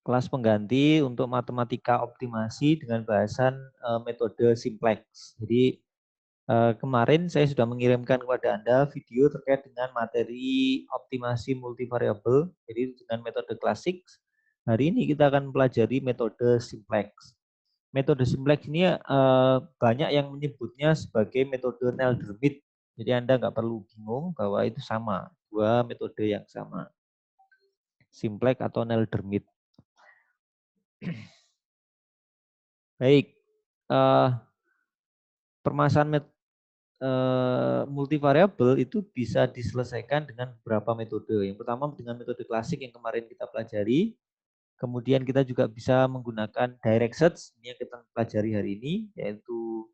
kelas pengganti untuk matematika optimasi dengan bahasan metode simplex. Jadi kemarin saya sudah mengirimkan kepada Anda video terkait dengan materi optimasi multivariabel, jadi dengan metode klasik. Hari ini kita akan pelajari metode simplex. Metode simplex ini banyak yang menyebutnya sebagai metode Neldermith. Jadi Anda nggak perlu bingung bahwa itu sama, dua metode yang sama. Simplex atau Neldermith. Baik, permasalahan multivariabel itu bisa diselesaikan dengan beberapa metode. Yang pertama dengan metode klasik yang kemarin kita pelajari. Kemudian kita juga bisa menggunakan direct search, ini yang kita pelajari hari ini, yaitu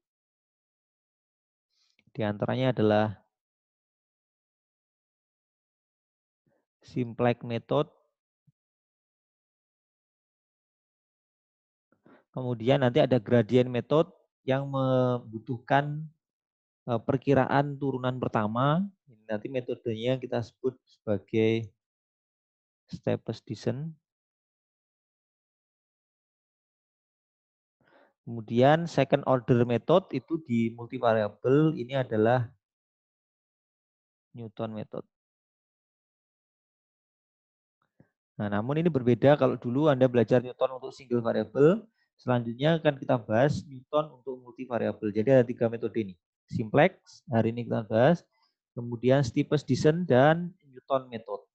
diantaranya adalah simplex method. Kemudian nanti ada gradient method yang membutuhkan perkiraan turunan pertama. Nanti metodenya kita sebut sebagai steepest descent. Kemudian second order method itu di multivariable, ini adalah Newton method. Nah, namun ini berbeda kalau dulu Anda belajar Newton untuk single variable, selanjutnya akan kita bahas Newton untuk multivariable. Jadi ada tiga metode ini. Simplex, hari ini kita bahas, kemudian steepest descent dan Newton method.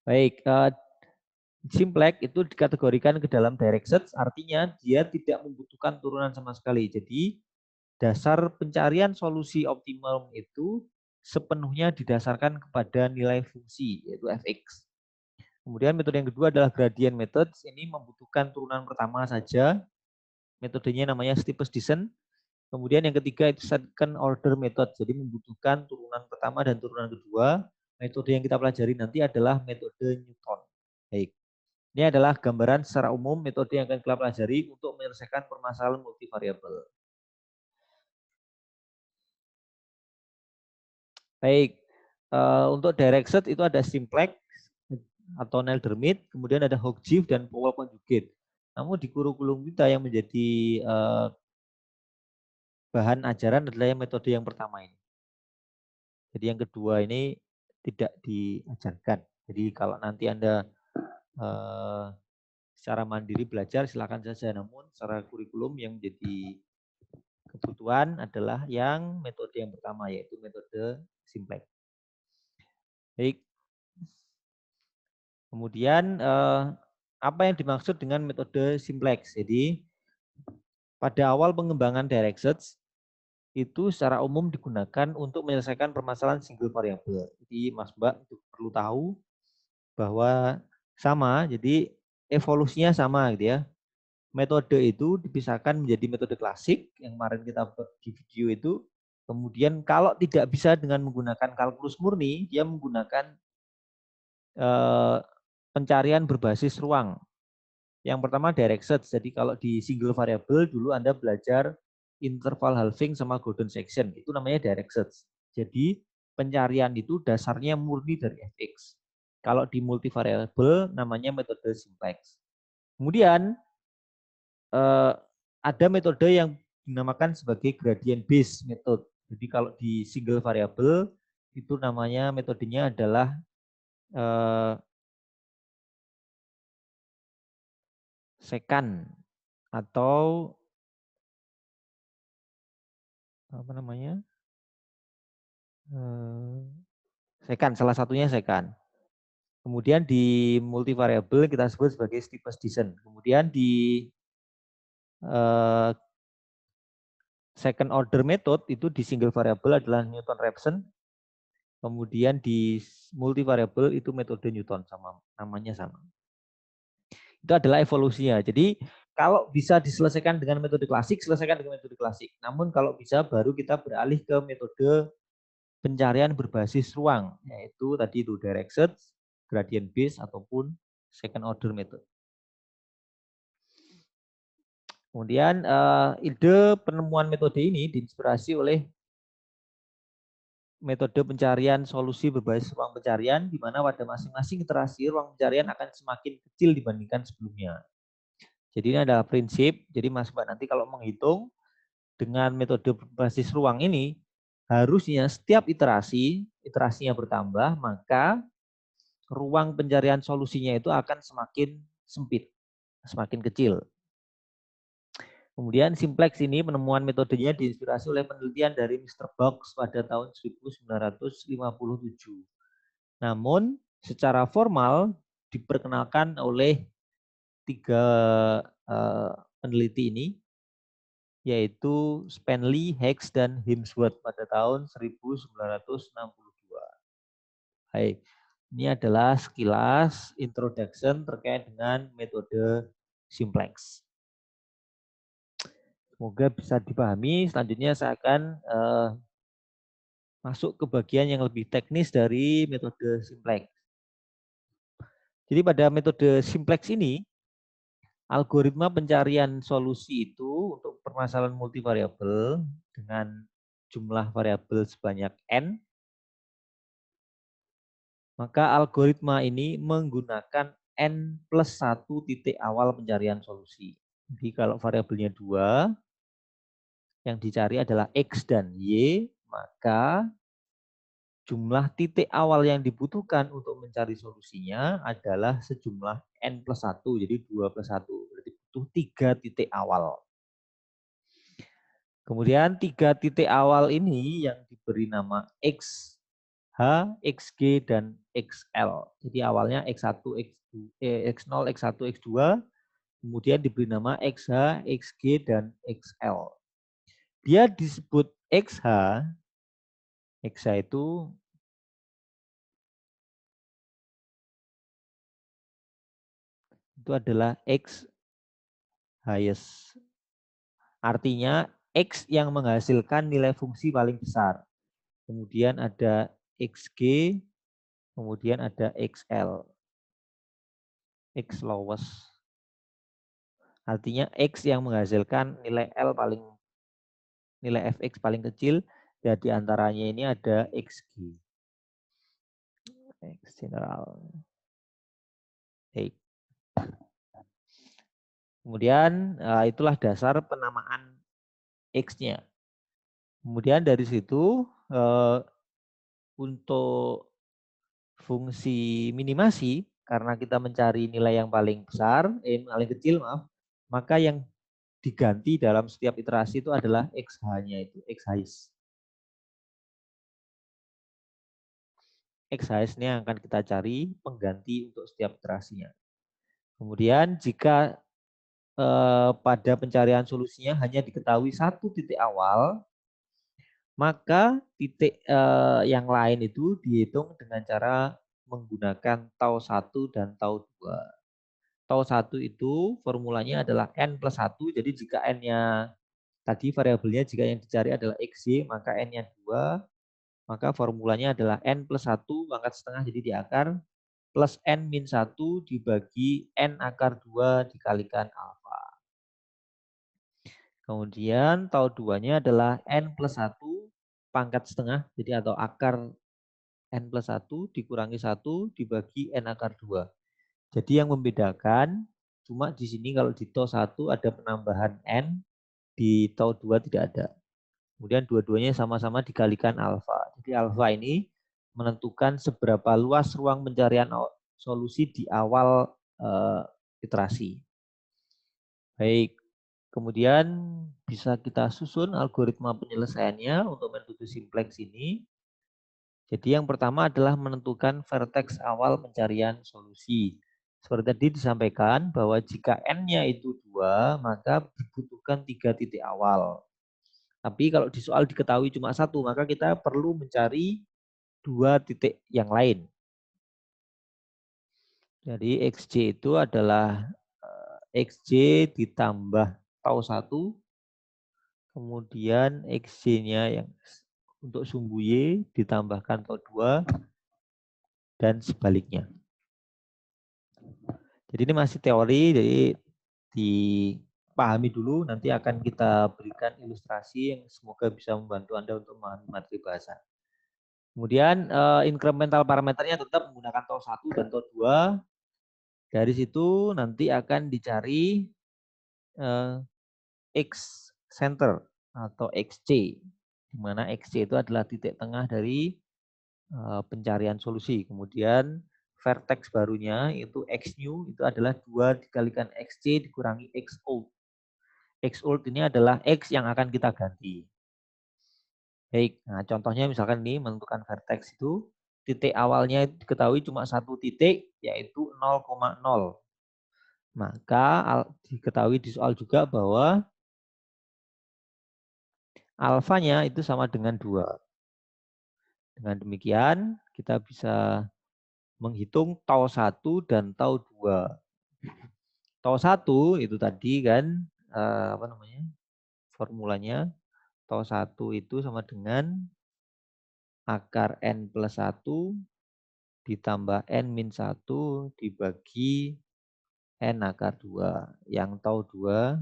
Baik, simplex itu dikategorikan ke dalam direct search, artinya dia tidak membutuhkan turunan sama sekali. Jadi dasar pencarian solusi optimum itu sepenuhnya didasarkan kepada nilai fungsi, yaitu fx. Kemudian metode yang kedua adalah gradient method. Ini membutuhkan turunan pertama saja. Metodenya namanya steepest descent. Kemudian yang ketiga itu second order method. Jadi membutuhkan turunan pertama dan turunan kedua. Metode yang kita pelajari nanti adalah metode Newton. Baik. Ini adalah gambaran secara umum metode yang akan kita pelajari untuk menyelesaikan permasalahan multivariabel. Baik. Untuk direct search itu ada simplex atau Neldermith, kemudian ada Hochschild dan Powell conjugate. Namun di kurikulum kita yang menjadi bahan ajaran adalah yang metode yang pertama ini. Jadi yang kedua ini tidak diajarkan. Jadi kalau nanti Anda secara mandiri belajar silakan saja. Namun secara kurikulum yang menjadi kebutuhan adalah yang metode yang pertama, yaitu metode simplex. Baik. Kemudian apa yang dimaksud dengan metode simplex? Jadi pada awal pengembangan direct search itu secara umum digunakan untuk menyelesaikan permasalahan single variable. Jadi Mas Mbak itu perlu tahu bahwa sama, jadi evolusinya sama gitu ya. Metode itu dipisahkan menjadi metode klasik yang kemarin kita di video itu. Kemudian kalau tidak bisa dengan menggunakan kalkulus murni, dia menggunakan pencarian berbasis ruang. Yang pertama direct search. Jadi kalau di single variable dulu Anda belajar interval halving sama golden section. Itu namanya direct search. Jadi pencarian itu dasarnya murni dari fx. Kalau di multivariable namanya metode simplex. Kemudian ada metode yang dinamakan sebagai gradient based method. Jadi kalau di single variable itu namanya metodenya adalah secant atau apa namanya? Secant, salah satunya secant. Kemudian di multivariable kita sebut sebagai steepest descent. Kemudian di second order method itu di single variable adalah Newton-Raphson. Kemudian di multivariable itu metode Newton, sama namanya sama. Itu adalah evolusinya. Jadi kalau bisa diselesaikan dengan metode klasik, selesaikan dengan metode klasik. Namun kalau bisa baru kita beralih ke metode pencarian berbasis ruang, yaitu tadi itu direct search, gradient based ataupun second order method. Kemudian ide penemuan metode ini diinspirasi oleh metode pencarian solusi berbasis ruang pencarian, di mana pada masing-masing iterasi ruang pencarian akan semakin kecil dibandingkan sebelumnya. Jadi ini adalah prinsip, jadi Mas Mbak nanti kalau menghitung dengan metode berbasis ruang ini, harusnya setiap iterasinya bertambah, maka ruang pencarian solusinya itu akan semakin sempit, semakin kecil. Kemudian simplex ini penemuan metodenya diinspirasi oleh penelitian dari Mr. Box pada tahun 1957. Namun secara formal diperkenalkan oleh tiga peneliti ini, yaitu Spenley, Hicks, dan Himsworth pada tahun 1962. Baik, ini adalah sekilas introduction terkait dengan metode simplex. Semoga bisa dipahami. Selanjutnya saya akan masuk ke bagian yang lebih teknis dari metode simplex. Jadi pada metode simplex ini, algoritma pencarian solusi itu untuk permasalahan multivariabel dengan jumlah variabel sebanyak n, maka algoritma ini menggunakan n plus 1 titik awal pencarian solusi. Jadi kalau variabelnya 2, yang dicari adalah X dan Y, maka jumlah titik awal yang dibutuhkan untuk mencari solusinya adalah sejumlah N plus 1, jadi 2 plus 1. Berarti butuh 3 titik awal. Kemudian 3 titik awal ini yang diberi nama X, H, XG, dan XL. Jadi awalnya X1, X0, X1, X2, kemudian diberi nama XH, XG, dan XL. Dia disebut XH, XH itu adalah X highest. Artinya X yang menghasilkan nilai fungsi paling besar. Kemudian ada XG, kemudian ada XL. X lowest. Artinya X yang menghasilkan nilai L paling, nilai Fx paling kecil, dan diantaranya ini ada XG. X general. Baik. Kemudian itulah dasar penamaan X-nya. Kemudian dari situ untuk fungsi minimasi, karena kita mencari nilai yang paling besar, paling kecil maaf, maka yang diganti dalam setiap iterasi itu adalah XH-nya itu, X highest. X highest ini yang akan kita cari pengganti untuk setiap iterasinya. Kemudian jika pada pencarian solusinya hanya diketahui satu titik awal, maka titik yang lain itu dihitung dengan cara menggunakan tau 1 dan tau 2. Tau 1 itu formulanya adalah N plus 1, jadi jika N-nya tadi variabelnya jika yang dicari adalah XY, maka N-nya 2, maka formulanya adalah N plus 1 pangkat setengah jadi di akar, plus N min 1 dibagi N akar 2 dikalikan alfa. Kemudian tau 2-nya adalah N plus 1 pangkat setengah, jadi atau akar N plus 1 dikurangi 1 dibagi N akar 2. Jadi yang membedakan, cuma di sini kalau di tau 1 ada penambahan N, di tau 2 tidak ada. Kemudian dua-duanya sama-sama dikalikan alfa. Jadi alfa ini menentukan seberapa luas ruang pencarian solusi di awal iterasi. Baik, kemudian bisa kita susun algoritma penyelesaiannya untuk metode simplex ini. Jadi yang pertama adalah menentukan vertex awal pencarian solusi. Seperti tadi disampaikan bahwa jika N-nya itu 2, maka dibutuhkan 3 titik awal. Tapi kalau di soal diketahui cuma 1, maka kita perlu mencari 2 titik yang lain. Jadi XJ itu adalah XJ ditambah tau 1, kemudian XJ-nya yang untuk sumbu Y ditambahkan tau 2, dan sebaliknya. Jadi ini masih teori, jadi dipahami dulu, nanti akan kita berikan ilustrasi yang semoga bisa membantu Anda untuk memahami materi bahasa. Kemudian incremental parameternya tetap menggunakan tau 1 dan tau 2. Dari situ nanti akan dicari X center atau XC, di mana XC itu adalah titik tengah dari pencarian solusi. Kemudian vertex barunya itu X new itu adalah 2 dikalikan XC dikurangi X old. X old ini adalah X yang akan kita ganti. Baik, nah contohnya misalkan ini menentukan vertex itu titik awalnya diketahui cuma satu titik yaitu 0,0. Maka diketahui di soal juga bahwa alfanya itu sama dengan 2. Dengan demikian kita bisa menghitung tau 1 dan tau 2. Tau 1 itu tadi kan apa namanya? Formulanya tau 1 itu sama dengan akar n plus 1 ditambah n min 1 dibagi n akar 2. Yang tau 2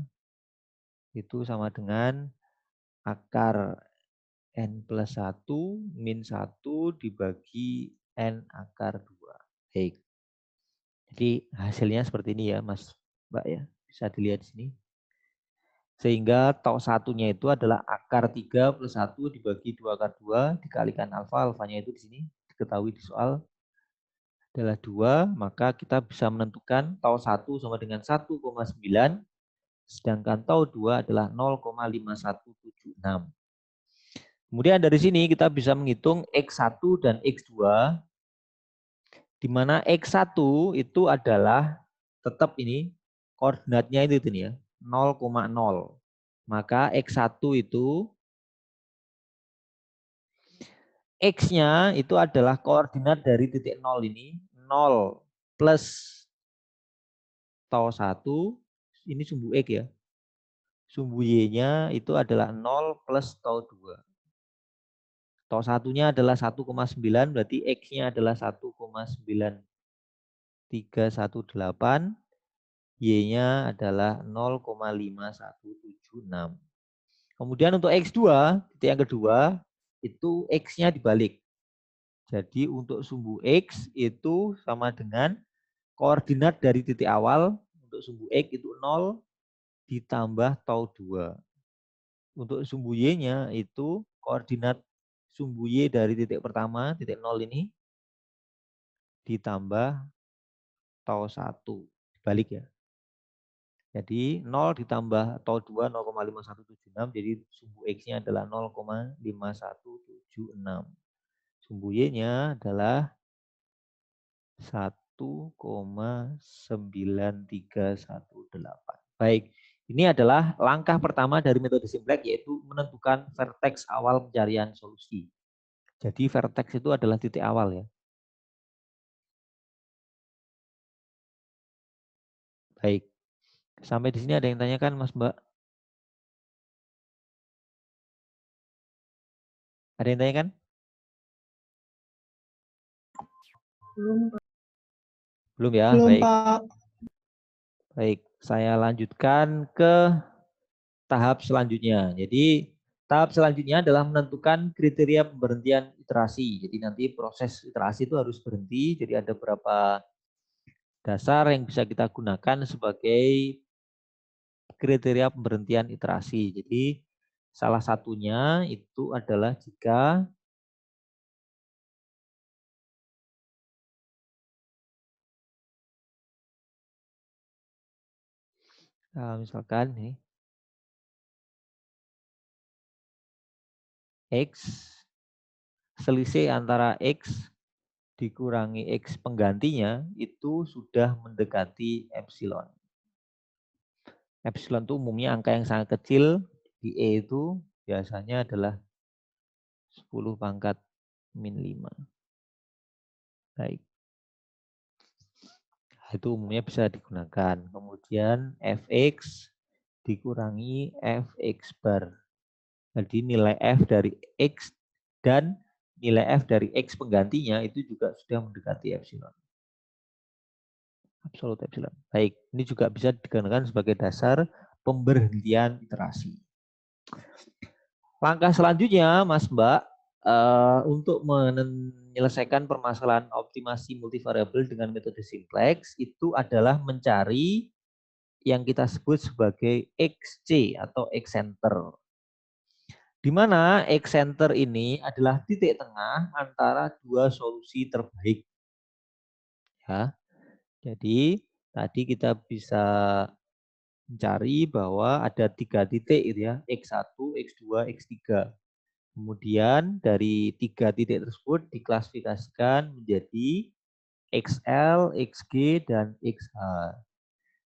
itu sama dengan akar n plus 1 min 1 dibagi n akar 2. Baik. Jadi hasilnya seperti ini ya Mas Mbak ya. Bisa dilihat di sini. Sehingga tau satunya itu adalah akar 3 plus 1 dibagi 2 akar 2 dikalikan alfa. Alfanya itu di sini diketahui di soal adalah 2. Maka kita bisa menentukan tau 1 sama dengan 1,9. Sedangkan tau 2 adalah 0,5176. Kemudian dari sini kita bisa menghitung X1 dan X2. Di mana X1 itu adalah tetap ini koordinatnya itu ya 0,0. Maka X1 itu X-nya itu adalah koordinat dari titik 0 ini 0 plus tau 1 ini sumbu X ya. Sumbu Y-nya itu adalah 0 plus tau 2. Tau satunya adalah 1,9 berarti X-nya adalah 1,9318. Y-nya adalah 0,5176. Kemudian untuk X2, titik yang kedua, itu X-nya dibalik. Jadi untuk sumbu X itu sama dengan koordinat dari titik awal. Untuk sumbu X itu 0 ditambah tau 2. Untuk sumbu Y-nya itu koordinat sumbu Y dari titik pertama, titik 0 ini, ditambah tau 1. Dibalik ya. Jadi 0 ditambah tau 2 0,5176. Jadi sumbu X-nya adalah 0,5176. Sumbu Y-nya adalah 1,9318. Baik, ini adalah langkah pertama dari metode simplex yaitu menentukan vertex awal pencarian solusi. Jadi vertex itu adalah titik awal ya. Baik. Sampai di sini ada yang tanyakan Mas Mbak? Ada yang tanyakan? Belum. Belum ya? Belum, baik. Pak. Baik, saya lanjutkan ke tahap selanjutnya. Jadi tahap selanjutnya adalah menentukan kriteria pemberhentian iterasi. Jadi nanti proses iterasi itu harus berhenti. Jadi ada beberapa dasar yang bisa kita gunakan sebagai kriteria pemberhentian iterasi. Jadi salah satunya itu adalah jika misalkan nih X, selisih antara X dikurangi X penggantinya itu sudah mendekati epsilon. Epsilon itu umumnya angka yang sangat kecil, di E itu biasanya adalah 10 pangkat min 5. Baik. Itu umumnya bisa digunakan. Kemudian Fx dikurangi Fx bar. Jadi nilai F dari X dan nilai F dari X penggantinya itu juga sudah mendekati epsilon. Absolut epsilon. Baik, ini juga bisa digunakan sebagai dasar pemberhentian iterasi. Langkah selanjutnya, Mas Mbak, untuk menyelesaikan permasalahan optimasi multivariabel dengan metode simplex itu adalah mencari yang kita sebut sebagai XC atau X center. Di mana X center ini adalah titik tengah antara dua solusi terbaik. Ya. Jadi tadi kita bisa mencari bahwa ada 3 titik gitu ya, X1, X2, X3. Kemudian dari 3 titik tersebut diklasifikasikan menjadi XL, XG, dan XH.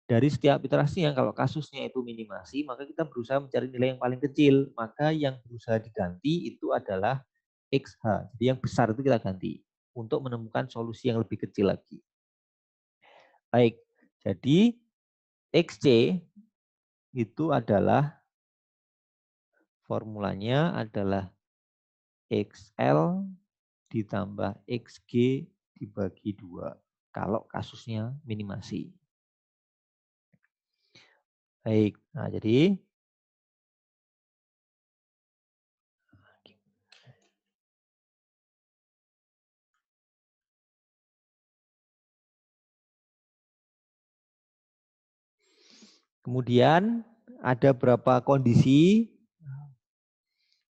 Dari setiap iterasi yang kalau kasusnya itu minimasi, maka kita berusaha mencari nilai yang paling kecil. Maka yang berusaha diganti itu adalah XH. Jadi yang besar itu kita ganti untuk menemukan solusi yang lebih kecil lagi. Baik, jadi XC itu adalah formulanya adalah XL ditambah XG dibagi 2 kalau kasusnya minimasi. Baik, nah jadi kemudian ada berapa kondisi,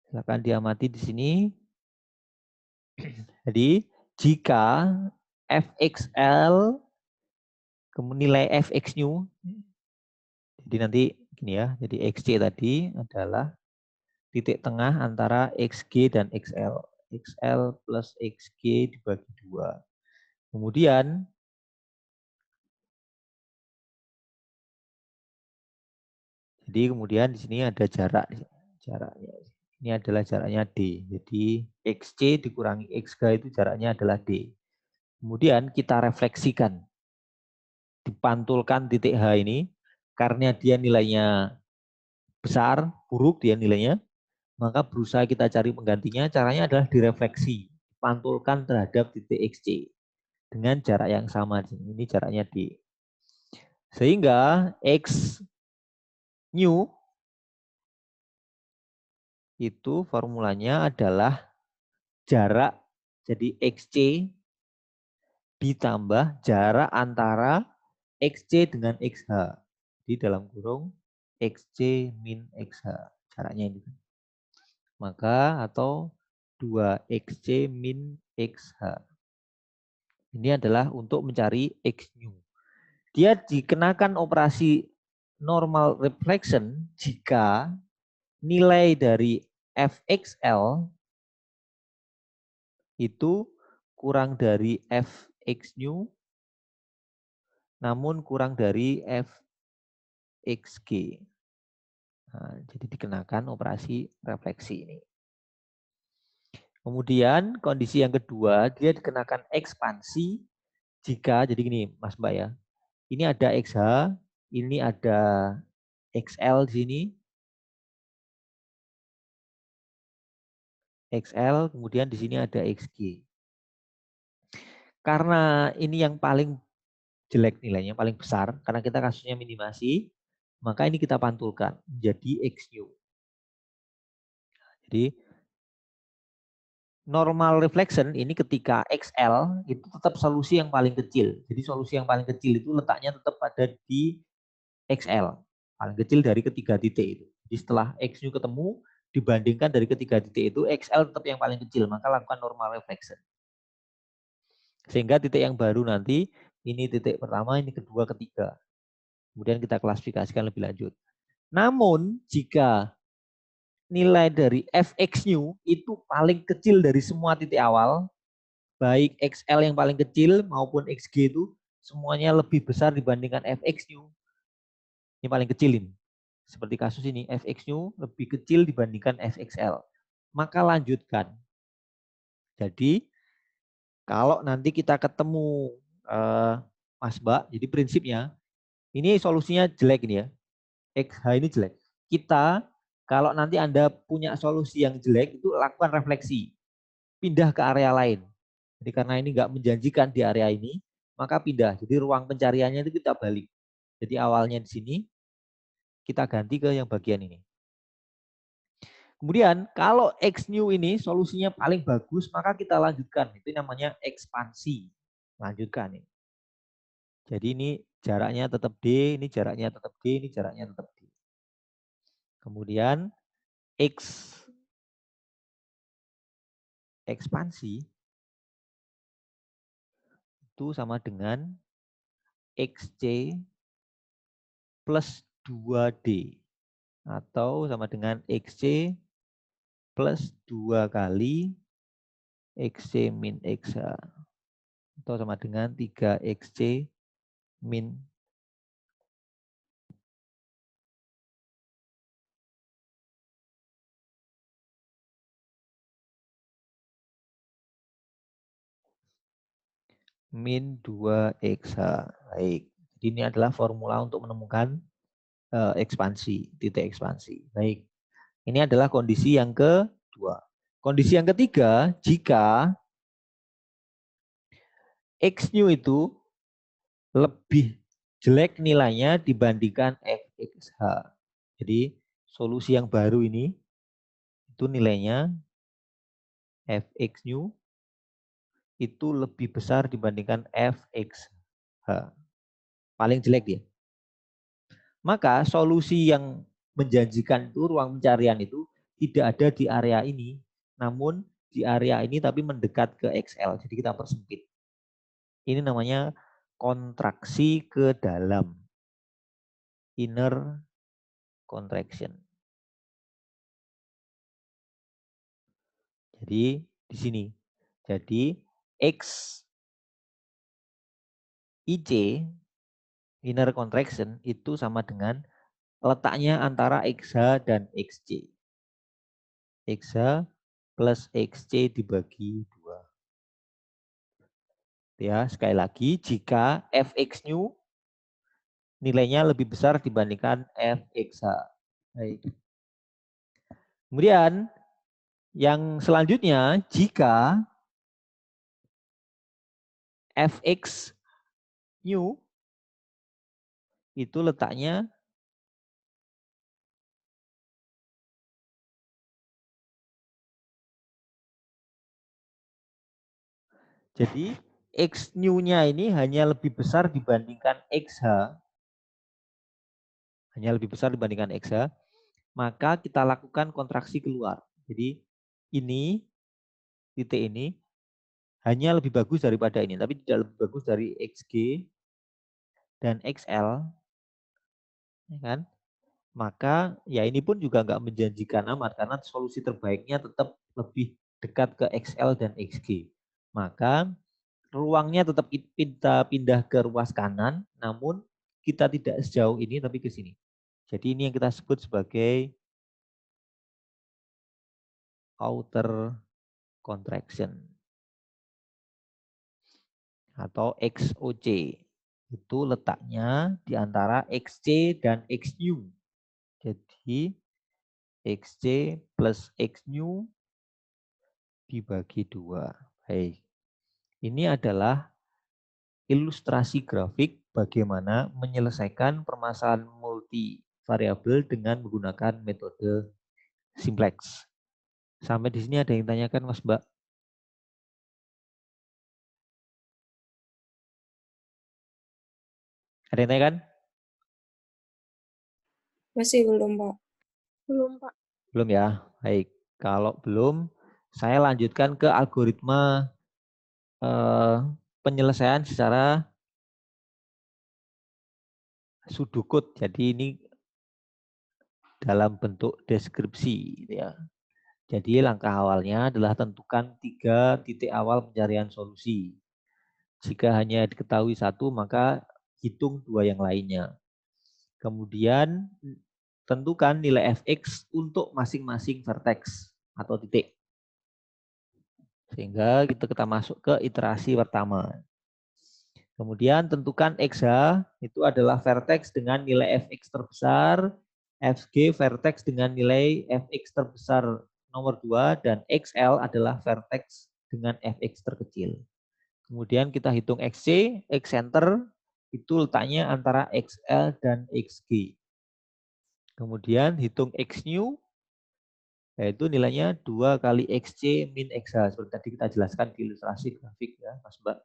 silakan diamati di sini. Jadi jika fxl kemudian nilai fx new, jadi nanti gini ya, jadi xc tadi adalah titik tengah antara xg dan xl. XL plus xg dibagi 2. Kemudian di sini ada jaraknya. Ini adalah jaraknya D. Jadi XC dikurangi XG itu jaraknya adalah D. Kemudian kita refleksikan. Dipantulkan titik H ini. Karena dia nilainya besar, buruk dia nilainya. Maka berusaha kita cari penggantinya. Caranya adalah direfleksi. Dipantulkan terhadap titik XC. Dengan jarak yang sama. Ini jaraknya D. Sehingga X new itu formulanya adalah jarak, jadi XC ditambah jarak antara XC dengan XH. Di dalam kurung XC min XH. Jaraknya ini. Maka atau 2XC min XH. Ini adalah untuk mencari X new. Dia dikenakan operasi normal reflection jika nilai dari fxl itu kurang dari fx new namun kurang dari fxg. Nah, jadi dikenakan operasi refleksi ini. Kemudian kondisi yang kedua dia dikenakan ekspansi jika, jadi gini Mas Mbak ya, ini ada XH, ini ada XL di sini, XL, kemudian di sini ada XG. Karena ini yang paling jelek nilainya, paling besar, karena kita kasusnya minimasi, maka ini kita pantulkan menjadi X new. Jadi normal reflection ini ketika XL itu tetap solusi yang paling kecil. Jadi solusi yang paling kecil itu letaknya tetap ada di XL. Paling kecil dari ketiga titik itu. Jadi setelah X new ketemu, dibandingkan dari ketiga titik itu, XL tetap yang paling kecil. Maka lakukan normal reflection. Sehingga titik yang baru nanti, ini titik pertama, ini kedua, ketiga. Kemudian kita klasifikasikan lebih lanjut. Namun jika nilai dari fx new itu paling kecil dari semua titik awal, baik XL yang paling kecil maupun XG itu semuanya lebih besar dibandingkan fx new. Ini paling kecil ini. Seperti kasus ini, fx new lebih kecil dibandingkan fxl. Maka lanjutkan. Jadi kalau nanti kita ketemu Mas Mbak, jadi prinsipnya ini solusinya jelek ini ya. XH ini jelek. Kita kalau nanti Anda punya solusi yang jelek itu lakukan refleksi. Pindah ke area lain. Jadi karena ini nggak menjanjikan di area ini, maka pindah. Jadi ruang pencariannya itu kita balik. Jadi awalnya di sini, kita ganti ke yang bagian ini. Kemudian kalau X new ini solusinya paling bagus, maka kita lanjutkan. Itu namanya ekspansi. Lanjutkan ini. Jadi ini jaraknya tetap D, ini jaraknya tetap D, ini jaraknya tetap D. Kemudian X ekspansi itu sama dengan XC plus 2D. Atau sama dengan XC plus 2 kali XC min XH. Atau sama dengan 3XC min min 2XH. Baik. Jadi ini adalah formula untuk menemukan ekspansi, titik ekspansi. Baik. Ini adalah kondisi yang kedua. Kondisi yang ketiga, jika X new itu lebih jelek nilainya dibandingkan FXH. Jadi solusi yang baru ini itu nilainya Fx new itu lebih besar dibandingkan Fxh. Paling jelek dia. Maka solusi yang menjanjikan itu ruang pencarian itu tidak ada di area ini, namun di area ini tapi mendekat ke XL. Jadi kita persempit. Ini namanya kontraksi ke dalam. Inner contraction. Jadi di sini. Jadi X IC inner contraction itu sama dengan letaknya antara XH dan XC. XH plus XC dibagi 2. Ya, sekali lagi jika Fx new nilainya lebih besar dibandingkan Fxh. Baik. Kemudian yang selanjutnya jika Fx new itu letaknya jadi X new-nya ini hanya lebih besar dibandingkan XH. Hanya lebih besar dibandingkan XH. Maka kita lakukan kontraksi keluar. Jadi ini, titik ini, hanya lebih bagus daripada ini. Tapi tidak lebih bagus dari XG dan XL. Ya kan? Maka ya ini pun juga nggak menjanjikan amat. Karena solusi terbaiknya tetap lebih dekat ke XL dan XG. Maka ruangnya tetap kita pindah ke ruas kanan, namun kita tidak sejauh ini tapi ke sini. Jadi ini yang kita sebut sebagai outer contraction atau XOC. Itu letaknya di antara XC dan X new. Jadi XC plus X new dibagi 2. Baik. Ini adalah ilustrasi grafik bagaimana menyelesaikan permasalahan multivariabel dengan menggunakan metode simplex. Sampai di sini ada yang tanyakan, Mas Mbak? Ada yang tanyakan? Masih belum, Pak. Belum, Pak. Belum ya? Baik. Kalau belum, saya lanjutkan ke algoritma penyelesaian secara sudokode. Jadi ini dalam bentuk deskripsi. Ya. Jadi langkah awalnya adalah tentukan 3 titik awal pencarian solusi. Jika hanya diketahui 1, maka hitung 2 yang lainnya. Kemudian tentukan nilai Fx untuk masing-masing vertex atau titik. Sehingga kita masuk ke iterasi pertama. Kemudian tentukan XH itu adalah vertex dengan nilai Fx terbesar, Fg vertex dengan nilai Fx terbesar nomor 2, dan XL adalah vertex dengan Fx terkecil. Kemudian kita hitung XC, X center itu letaknya antara XL dan XG. Kemudian hitung X new, Yaitu nilainya 2 kali XC min XH. Seperti tadi kita jelaskan di ilustrasi grafik ya, Mas Mbak.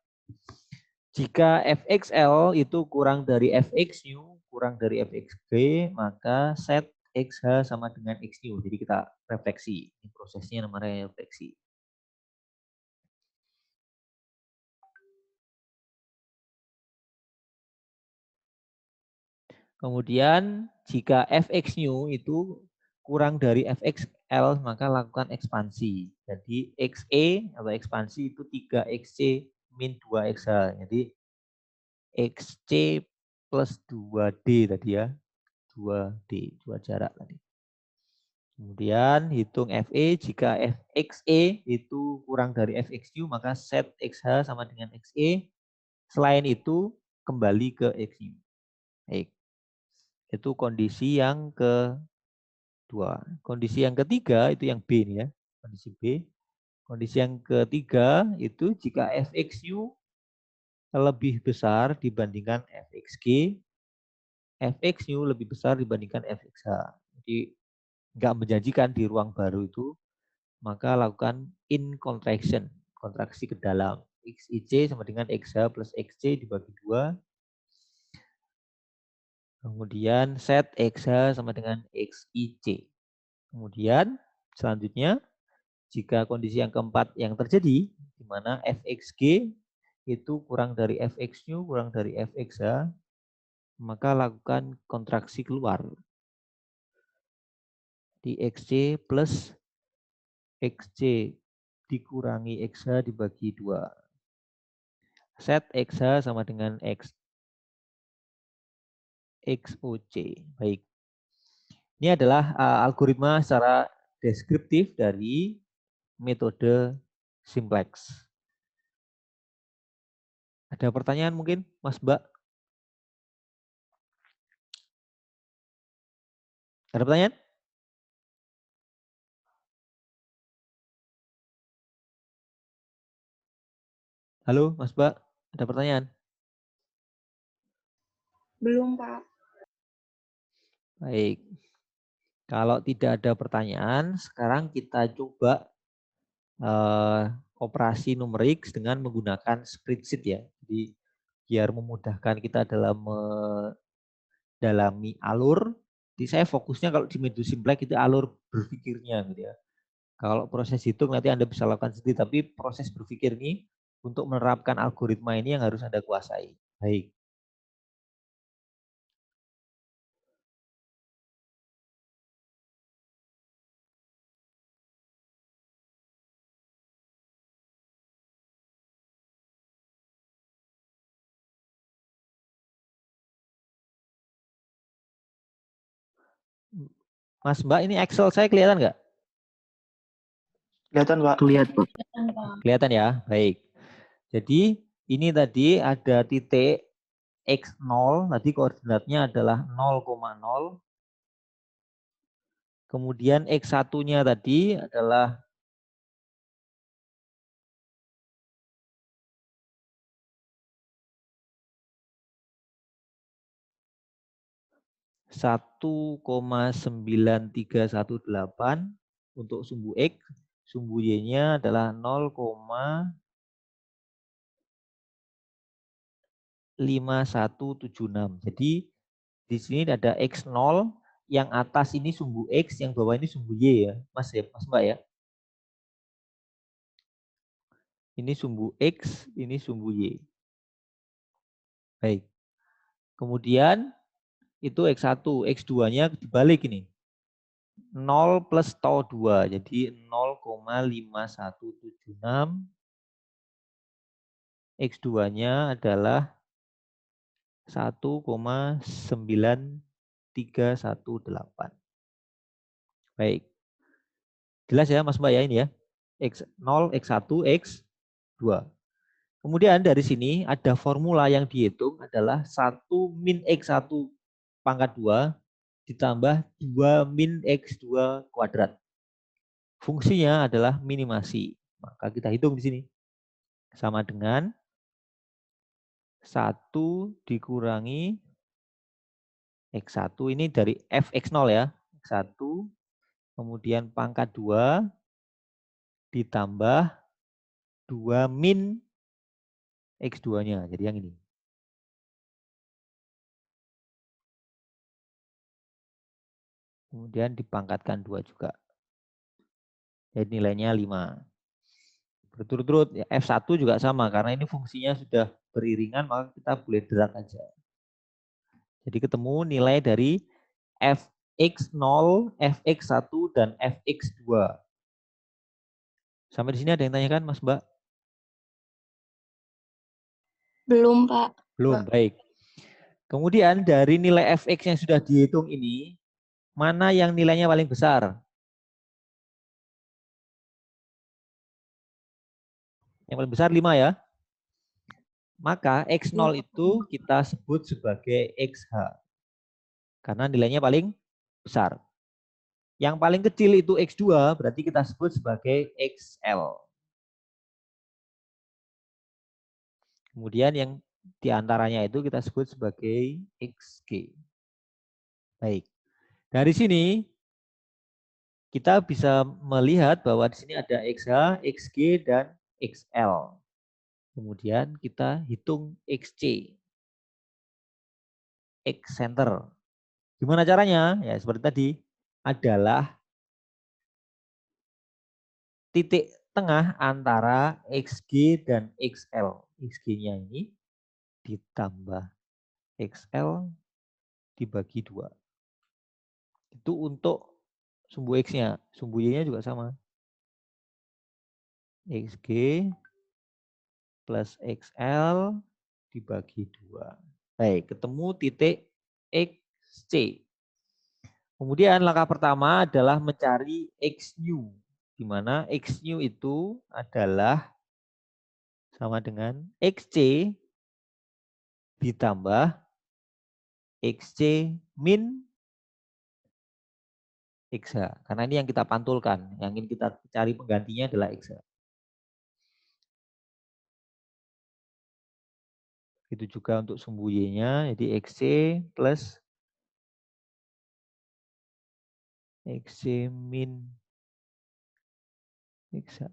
Jika fxl itu kurang dari fx new, kurang dari fxg, maka set xh sama dengan x new. Jadi kita refleksi. Ini prosesnya namanya refleksi. Kemudian jika fx new itu kurang dari fxl, maka lakukan ekspansi. Jadi xe atau ekspansi itu 3xc min 2xh. Jadi xc plus 2d tadi ya. 2d, 2 jarak tadi. Kemudian hitung FE, jika FXE itu kurang dari FXU, maka set XH sama dengan XE. Selain itu, kembali ke XU. Baik. Itu kondisi yang kedua. Kondisi yang ketiga, itu yang B nih ya. Kondisi B. Kondisi yang ketiga, itu jika FXU lebih besar dibandingkan FXG, FXU lebih besar dibandingkan FXH. Jadi, nggak menjanjikan di ruang baru itu, maka lakukan in contraction, kontraksi ke dalam. XIC sama dengan XH plus XC dibagi 2. Kemudian set XH sama dengan XIC. Kemudian selanjutnya, jika kondisi yang keempat yang terjadi, di mana FXG itu kurang dari FXU, kurang dari FXH, maka lakukan kontraksi keluar. Di XC plus XC dikurangi XH dibagi 2. Set XH sama dengan XOC. Baik. Ini adalah algoritma secara deskriptif dari metode simplex. Ada pertanyaan mungkin, Mas Mbak? Ada pertanyaan? Halo, Mas Mbak, ada pertanyaan? Belum, Pak. Baik. Kalau tidak ada pertanyaan, sekarang kita coba operasi numerik dengan menggunakan spreadsheet ya. Jadi biar memudahkan kita dalam mendalami alur. Jadi saya fokusnya kalau di metode simplex itu alur berpikirnya gitu ya. Kalau proses hitung nanti Anda bisa lakukan sendiri, tapi proses berpikir ini untuk menerapkan algoritma ini yang harus Anda kuasai. Baik. Mas Mbak, ini Excel saya kelihatan nggak? Kelihatan, Pak. Kelihatan. Kelihatan ya, baik. Jadi ini tadi ada titik X0, tadi koordinatnya adalah 0,0. Kemudian X1-nya tadi adalah 1,9318 untuk sumbu X, sumbu Y-nya adalah 0,5176. Jadi di sini ada X0, yang atas ini sumbu X, yang bawah ini sumbu Y ya, Mas Mbak ya. Ini sumbu X, ini sumbu Y. Baik. Kemudian itu X1, X2-nya dibalik ini. 0 plus tau 2, jadi 0,5176. X2-nya adalah 1,9318. Baik. Jelas ya Mas Mbak ya ini ya. X0, X1, X2. Kemudian dari sini ada formula yang dihitung adalah 1 min X1 pangkat 2 ditambah 2 min X2 kuadrat. Fungsinya adalah minimasi. Maka kita hitung di sini. Sama dengan 1 dikurangi X1 ini dari Fx0 ya. X1 kemudian pangkat 2 ditambah 2 min X2-nya. Jadi yang ini. Kemudian dipangkatkan 2 juga. Jadi nilainya 5. Berturut-turut, ya, F1 juga sama, karena ini fungsinya sudah beriringan, maka kita boleh drag aja. Jadi ketemu nilai dari Fx0, Fx1, dan Fx2. Sampai di sini ada yang tanyakan, Mas Mbak? Belum, Pak. Belum, baik. Kemudian dari nilai Fx yang sudah dihitung ini, mana yang nilainya paling besar? Yang paling besar 5 ya. Maka X0 itu kita sebut sebagai XH. Karena nilainya paling besar. Yang paling kecil itu X2, berarti kita sebut sebagai XL. Kemudian yang diantaranya itu kita sebut sebagai XG. Baik. Dari sini kita bisa melihat bahwa di sini ada XH, XG, dan XL. Kemudian kita hitung XC. X center. Gimana caranya? Ya seperti tadi, adalah titik tengah antara XG dan XL. XG-nya ini ditambah XL dibagi 2. Itu untuk sumbu X-nya. Sumbu Y-nya juga sama. XG plus XL dibagi 2. Baik, ketemu titik XC. Kemudian langkah pertama adalah mencari X new, di mana X new itu adalah sama dengan XC ditambah XC min XH. Karena ini yang kita pantulkan, yang ingin kita cari penggantinya adalah XH. Itu juga untuk sumbu Y-nya, jadi XC plus XC min XH.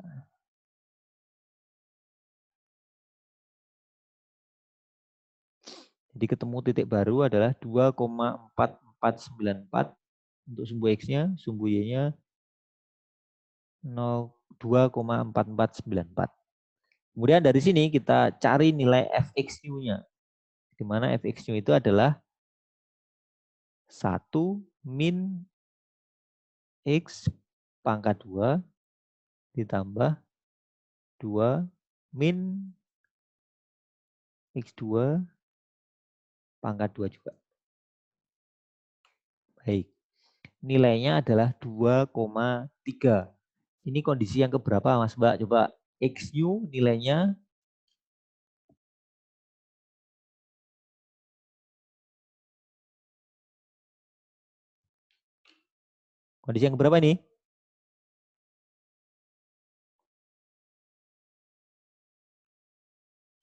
Jadi ketemu titik baru adalah 2,4494 untuk sumbu X-nya, sumbu Y-nya 2,4494. Kemudian dari sini kita cari nilai Fx new-nya. Di mana Fx new itu adalah 1 min X pangkat 2 ditambah 2 min X2 pangkat 2 juga. Baik. Nilainya adalah 2,3. Ini kondisi yang keberapa Mas Mbak? Coba X new nilainya kondisi yang keberapa ini?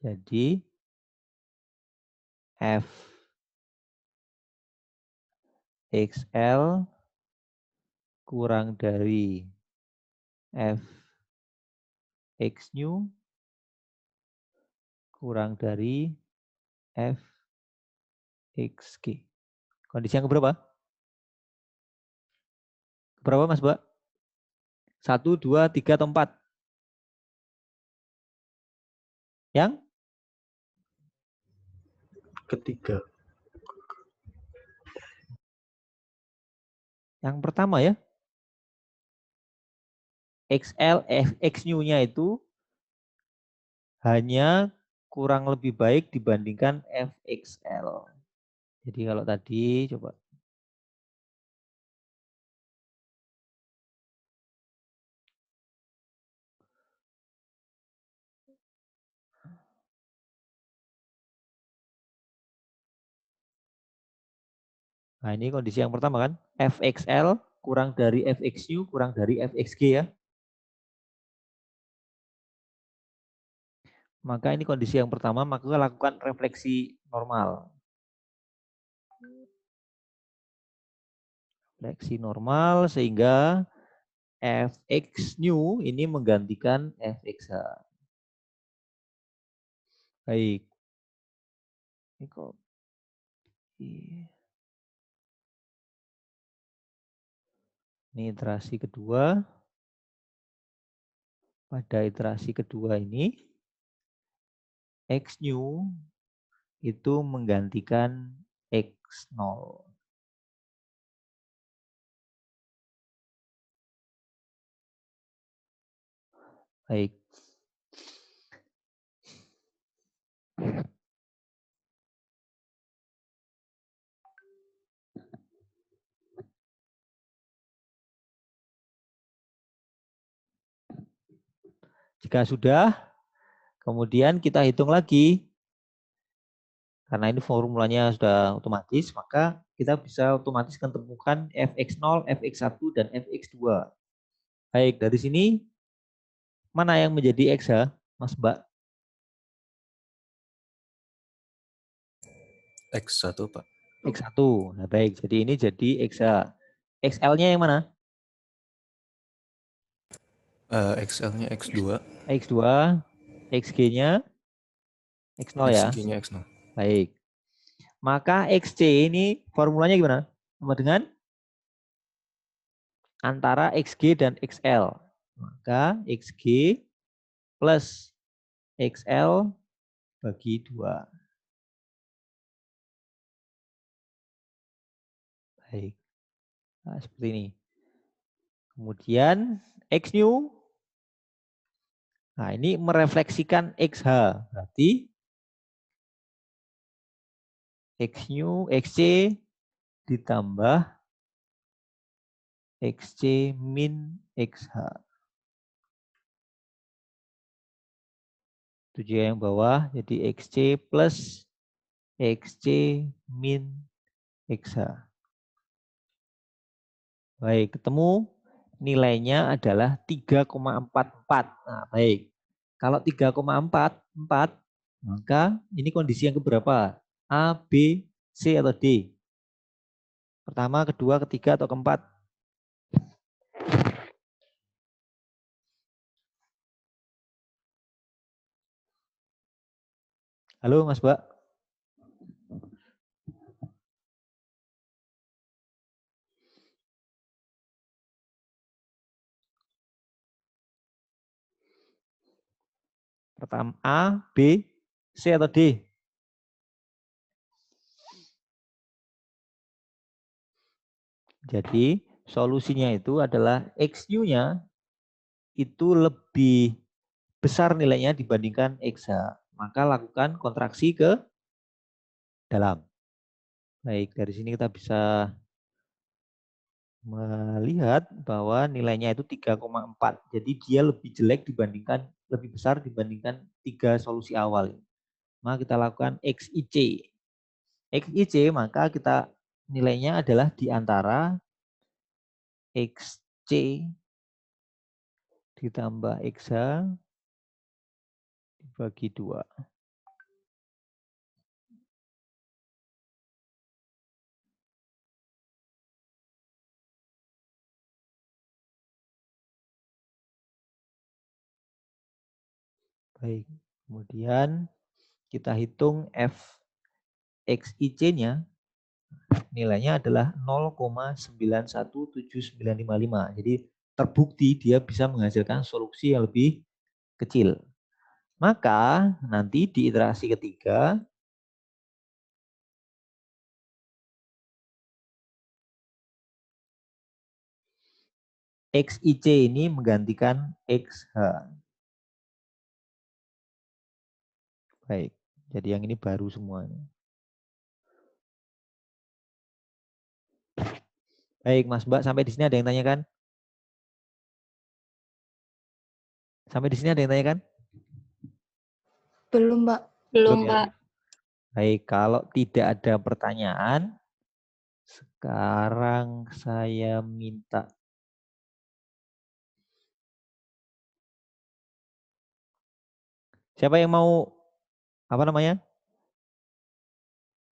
Jadi F XL kurang dari F X new kurang dari F XG. Kondisi yang keberapa? Berapa Mas Mbak? 1, 2, 3, atau 4? Yang? Ketiga. Yang pertama ya. XL, X new-nya itu hanya kurang lebih baik dibandingkan FXL. Jadi kalau tadi coba. Nah ini kondisi yang pertama kan. FXL kurang dari FXU kurang dari FXG ya. Maka ini kondisi yang pertama, maka lakukan refleksi normal. Fleksi normal sehingga fx new ini menggantikan fxh. Baik. Ini kok ini iterasi kedua. Pada iterasi kedua ini x new itu menggantikan x0. Baik. Jika sudah, kemudian kita hitung lagi. Karena ini formulanya sudah otomatis, maka kita bisa otomatis menemukan fx0, fx1, dan fx2. Baik, dari sini mana yang menjadi x, Mas Mbak? X1, Pak. X1. Nah, baik, jadi ini jadi x. XL-nya yang mana? XL-nya X2. X2, XG-nya X0 ya. XG-nya X0. Baik. Maka XC ini formulanya gimana? Sama dengan antara XG dan XL. Maka XG plus XL bagi 2. Baik. Nah, seperti ini. Kemudian X new. Nah, ini merefleksikan XH. Berarti X new, XC ditambah XC min XH. Itu juga yang bawah. Jadi XC plus XC min XH. Baik, ketemu nilainya adalah 3,44. Nah, baik. Kalau 3,44, maka ini kondisi yang keberapa? A, B, C, atau D? Pertama, kedua, ketiga, atau keempat? Halo, Mas Mbak. Pertama, A, B, C, atau D? Jadi, solusinya itu adalah XU-nya itu lebih besar nilainya dibandingkan XH. Maka lakukan kontraksi ke dalam. Baik, dari sini kita bisa melihat bahwa nilainya itu 3,4. Jadi dia lebih jelek dibandingkan, lebih besar dibandingkan 3 solusi awal. Maka kita lakukan XIC. XIC maka kita nilainya adalah di antara XC ditambah XH dibagi 2. Baik, kemudian kita hitung FXIC-nya, nilainya adalah 0,917955. Jadi terbukti dia bisa menghasilkan solusi yang lebih kecil. Maka nanti di iterasi ketiga, XIC ini menggantikan XH. Baik, jadi yang ini baru semuanya. Baik, Mas Mbak, sampai di sini ada yang tanyakan? Sampai di sini ada yang tanyakan? Belum, Pak. Belum, Pak. Baik, kalau tidak ada pertanyaan, sekarang saya minta siapa yang mau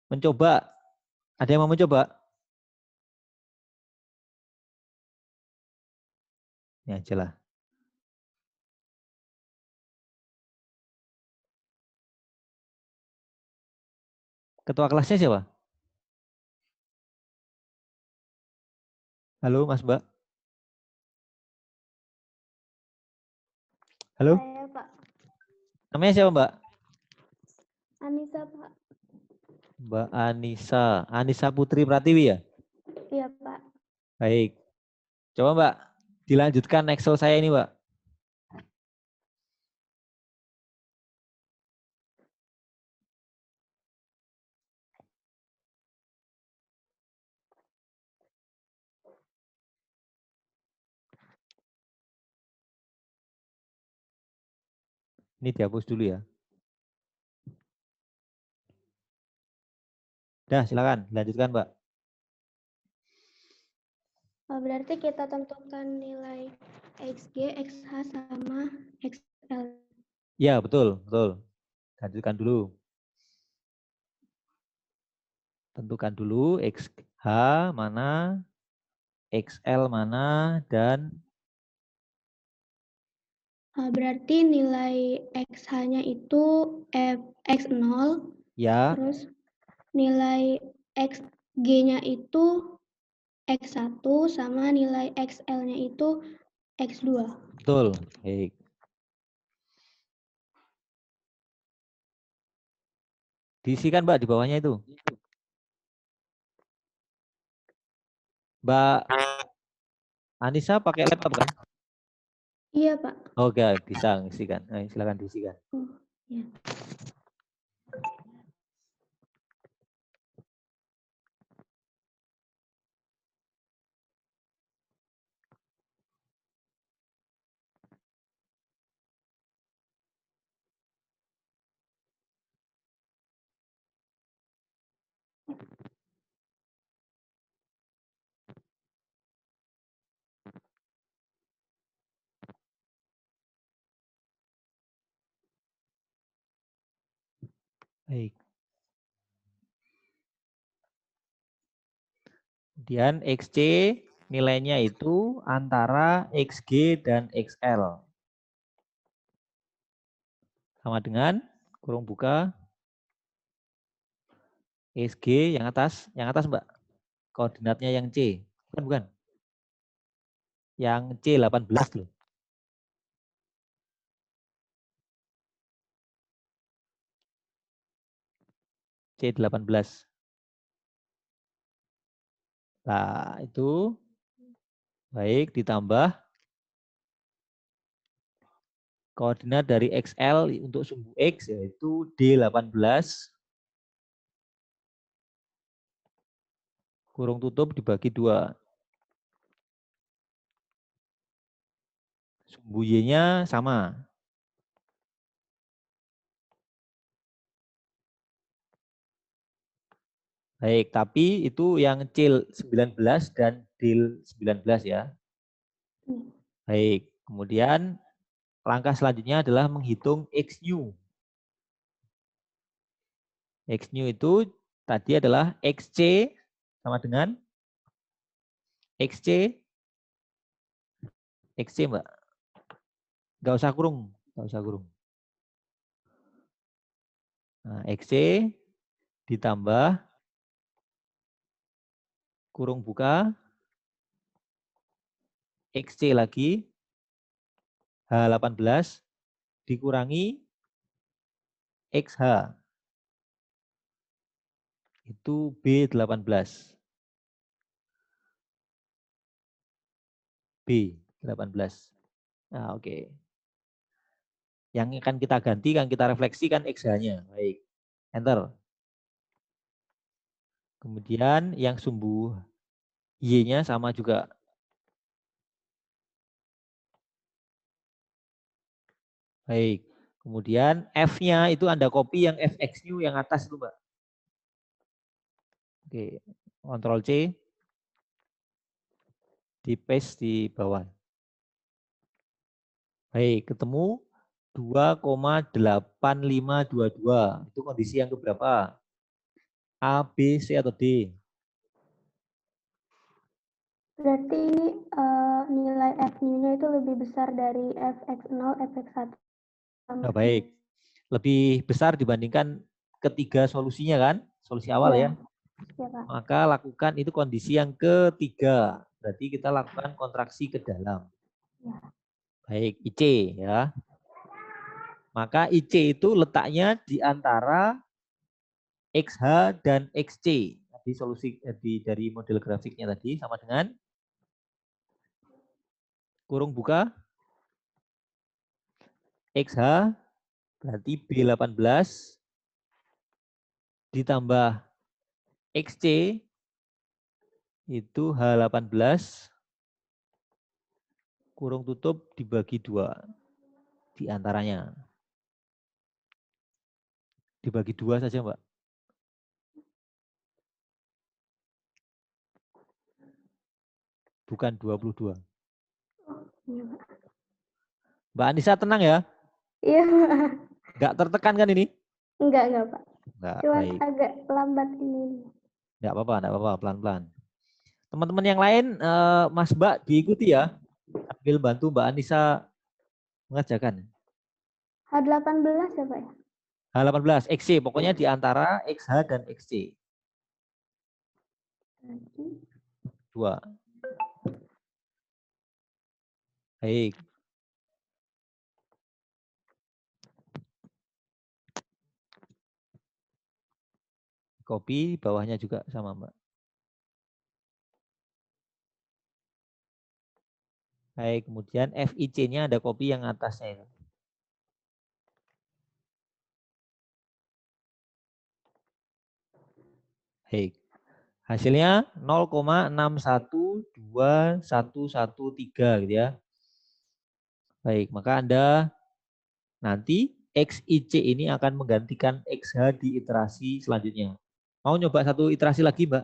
mencoba? Ada yang mau mencoba? Ini aja lah. Ketua kelasnya siapa? Halo Mas Mbak. Halo, Saya, Pak. namanya siapa Mbak? Anissa, Pak. Mbak Anissa. Anissa Putri Pratiwi ya? Iya, Pak. Baik. Coba Mbak, dilanjutkan Excel saya ini Mbak. Ini dihapus dulu ya. Dah, silakan lanjutkan Mbak. Berarti kita tentukan nilai XG, XH, sama XL. Ya, betul, betul. Lanjutkan dulu. Tentukan dulu XH mana, XL mana, dan Berarti nilai XH-nya itu X0, ya, terus nilai XG-nya itu X1, sama nilai XL-nya itu X2. betul. Baik. Diisikan Mbak di bawahnya itu. Mbak Anissa pakai laptop kan? Iya, Pak. Oke, bisa ngisikan. Silakan diisikan. Oh, ya. Baik. Kemudian XC nilainya itu antara XG dan XL. Sama dengan kurung buka XG yang atas Mbak. Koordinatnya yang C. Bukan, bukan. Yang C18 loh. C18. Nah, itu baik ditambah koordinat dari XL untuk sumbu X yaitu D18 kurung tutup dibagi 2. Sumbu Y-nya sama. Baik, tapi itu yang C19 dan D19 ya. Baik, kemudian langkah selanjutnya adalah menghitung X new. X new itu tadi adalah XC sama dengan XC, XC Mbak. Nggak usah kurung, nggak usah kurung. Nah, XC ditambah kurung buka XC lagi H18 dikurangi XH itu B18. B18. Nah, oke. Yang akan kita ganti, kan kita refleksikan XH-nya. Baik. Enter. Kemudian yang sumbu Y-nya sama juga. Baik. Kemudian F-nya itu Anda copy yang FX new yang atas itu, Mbak. Oke. Ctrl C. Di paste di bawah. Baik, ketemu 2,8522. Itu kondisi yang keberapa? A, B, C, atau D? Berarti ini nilai F-nya itu lebih besar dari Fx0, Fx1. Nah, baik. Lebih besar dibandingkan ketiga solusinya kan? Solusi awal ya. Ya, Pak. Maka lakukan itu kondisi yang ketiga. Berarti kita lakukan kontraksi ke dalam. Ya. Baik, IC ya. Maka IC itu letaknya di antara XH dan XC. Tadi solusi dari model grafiknya tadi sama dengan kurung buka XH berarti B18 ditambah XC itu H18 kurung tutup dibagi 2 di antaranya. Dibagi 2 saja, Mbak. Bukan 22. Iya, Pak. Mbak Anissa tenang ya? Iya, Pak. Nggak tertekan kan ini? Enggak, Pak. Nggak, Cuma baik. agak lambat ini. Nggak apa-apa, pelan-pelan. Teman-teman yang lain, Mas Mbak diikuti ya. Sambil bantu Mbak Anissa mengerjakan. H18 ya, Pak ya? H18, XC, pokoknya di antara XH dan XC. Berarti 2. Baik. Copy, bawahnya juga sama, Mbak. Baik, kemudian FIC-nya ada copy yang atasnya itu. Baik. Hasilnya 0,612113 gitu ya. Baik, maka Anda nanti XIC ini akan menggantikan XH di iterasi selanjutnya. Mau nyoba satu iterasi lagi, Mbak?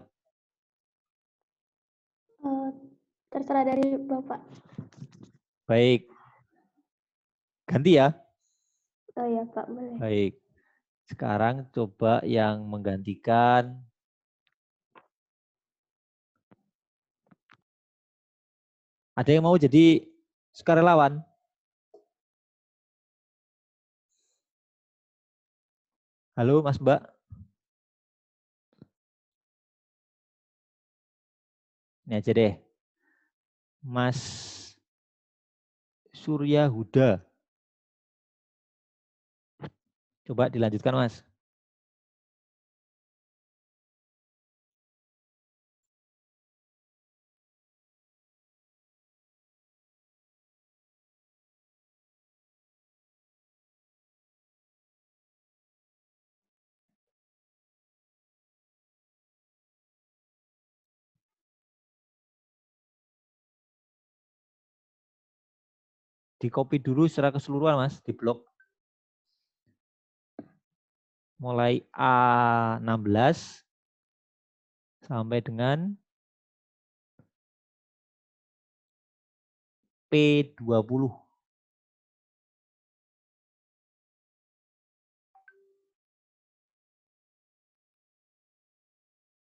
terserah dari Bapak. Baik. Ganti ya. Oh ya, Pak, boleh. Baik. Sekarang coba yang menggantikan ada yang mau jadi sukarelawan? Halo Mas Mbak. Ini aja deh. Mas Surya Huda. Coba dilanjutkan Mas. Di copy dulu secara keseluruhan Mas, di blok. Mulai A16 sampai dengan P20.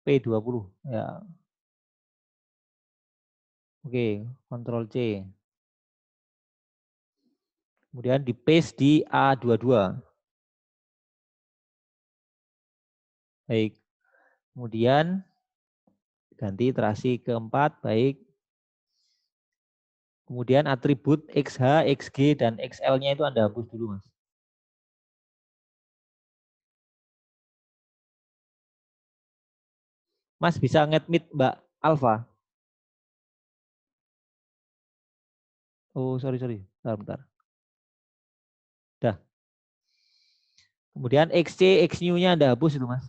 P20 ya. Oke, Ctrl C. Kemudian di paste di A22. Baik. Kemudian ganti iterasi keempat, baik. Kemudian atribut XH, XG, dan XL-nya itu Anda hapus dulu, Mas. Mas bisa nge-admit Mbak Alfa? Oh, sorry. Bentar. Dah. Kemudian XC, XNew-nya Anda hapus itu, Mas.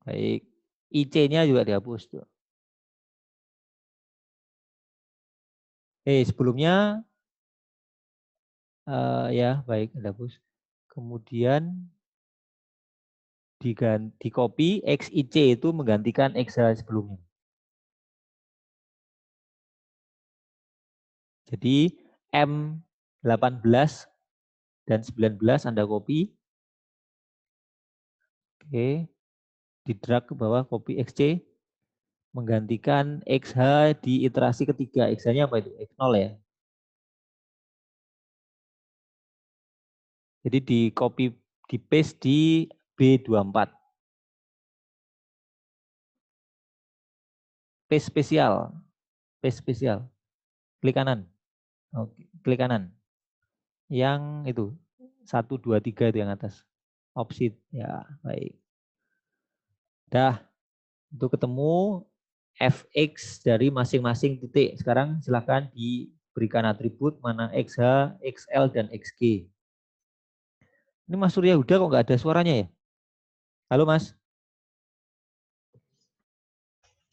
Baik. IC-nya juga dihapus tuh. Sebelumnya ya, baik, Anda hapus. Kemudian diganti copy XIC itu menggantikan XH sebelumnya. Jadi M18 dan 19 Anda copy. Oke, di drag ke bawah, copy XC, menggantikan XH di iterasi ketiga. XH-nya apa itu? X0 ya. Jadi di copy, di paste di B24. Paste spesial. Paste spesial. Klik kanan. Oke, klik kanan. Yang itu 1, 2, 3 itu yang atas. Opsit. Ya, baik. Dah, itu ketemu fx dari masing-masing titik. Sekarang silahkan diberikan atribut mana xh, xl, dan xg. Ini Mas Surya Huda kok nggak ada suaranya ya? Halo Mas.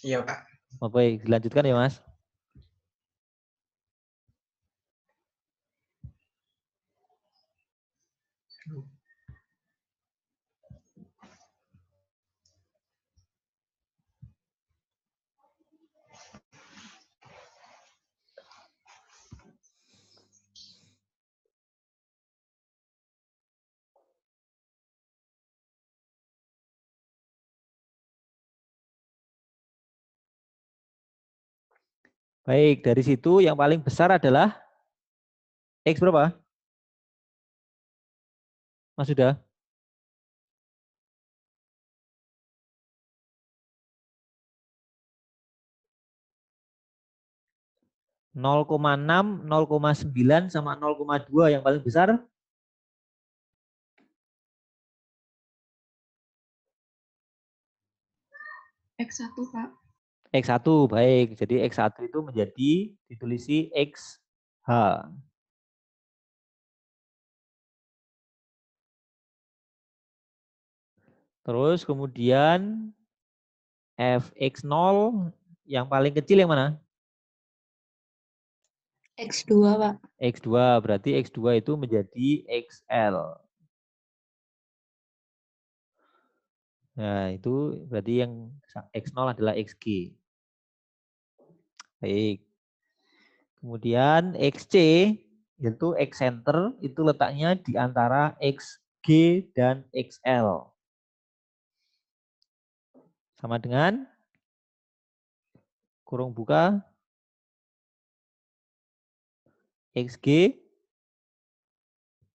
Iya Pak. Oh, baik, dilanjutkan ya Mas. Baik, dari situ yang paling besar adalah X berapa? Mas sudah? 0,6, 0,9 sama 0,2 yang paling besar? X1, Pak. X1, baik. Jadi X1 itu menjadi ditulisi XH. Terus kemudian Fx0 yang paling kecil yang mana? X2, Pak. X2, berarti X2 itu menjadi XL. Nah, itu berarti yang X0 adalah XG. Baik. Kemudian XC, yaitu X center, itu letaknya di antara XG dan XL. Sama dengan kurung buka XG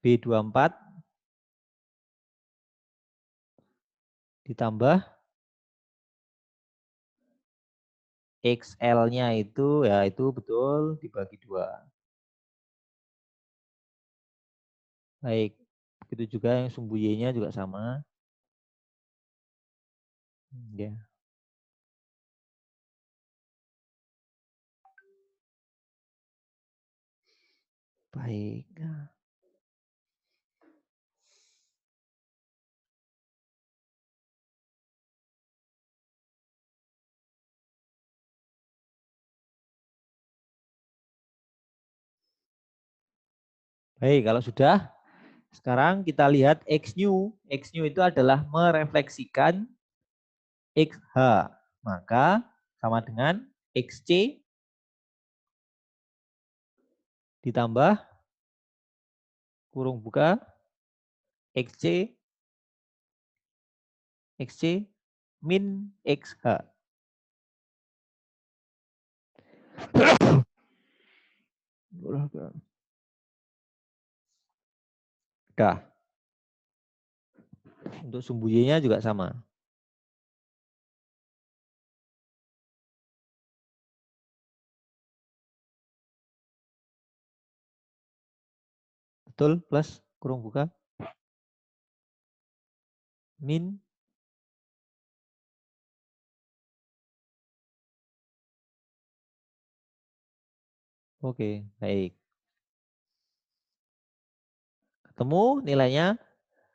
B24 ditambah XL-nya itu ya itu betul dibagi 2. Baik, begitu juga yang sumbu Y-nya juga sama. Ya. Baik. Baik, kalau sudah, sekarang kita lihat X new. X new itu adalah merefleksikan XH. Maka sama dengan XC ditambah kurung buka XC XC min XH. Dah. Untuk sumbu Y-nya juga sama. Betul, plus kurung buka. Min. Oke, baik. Ketemu nilainya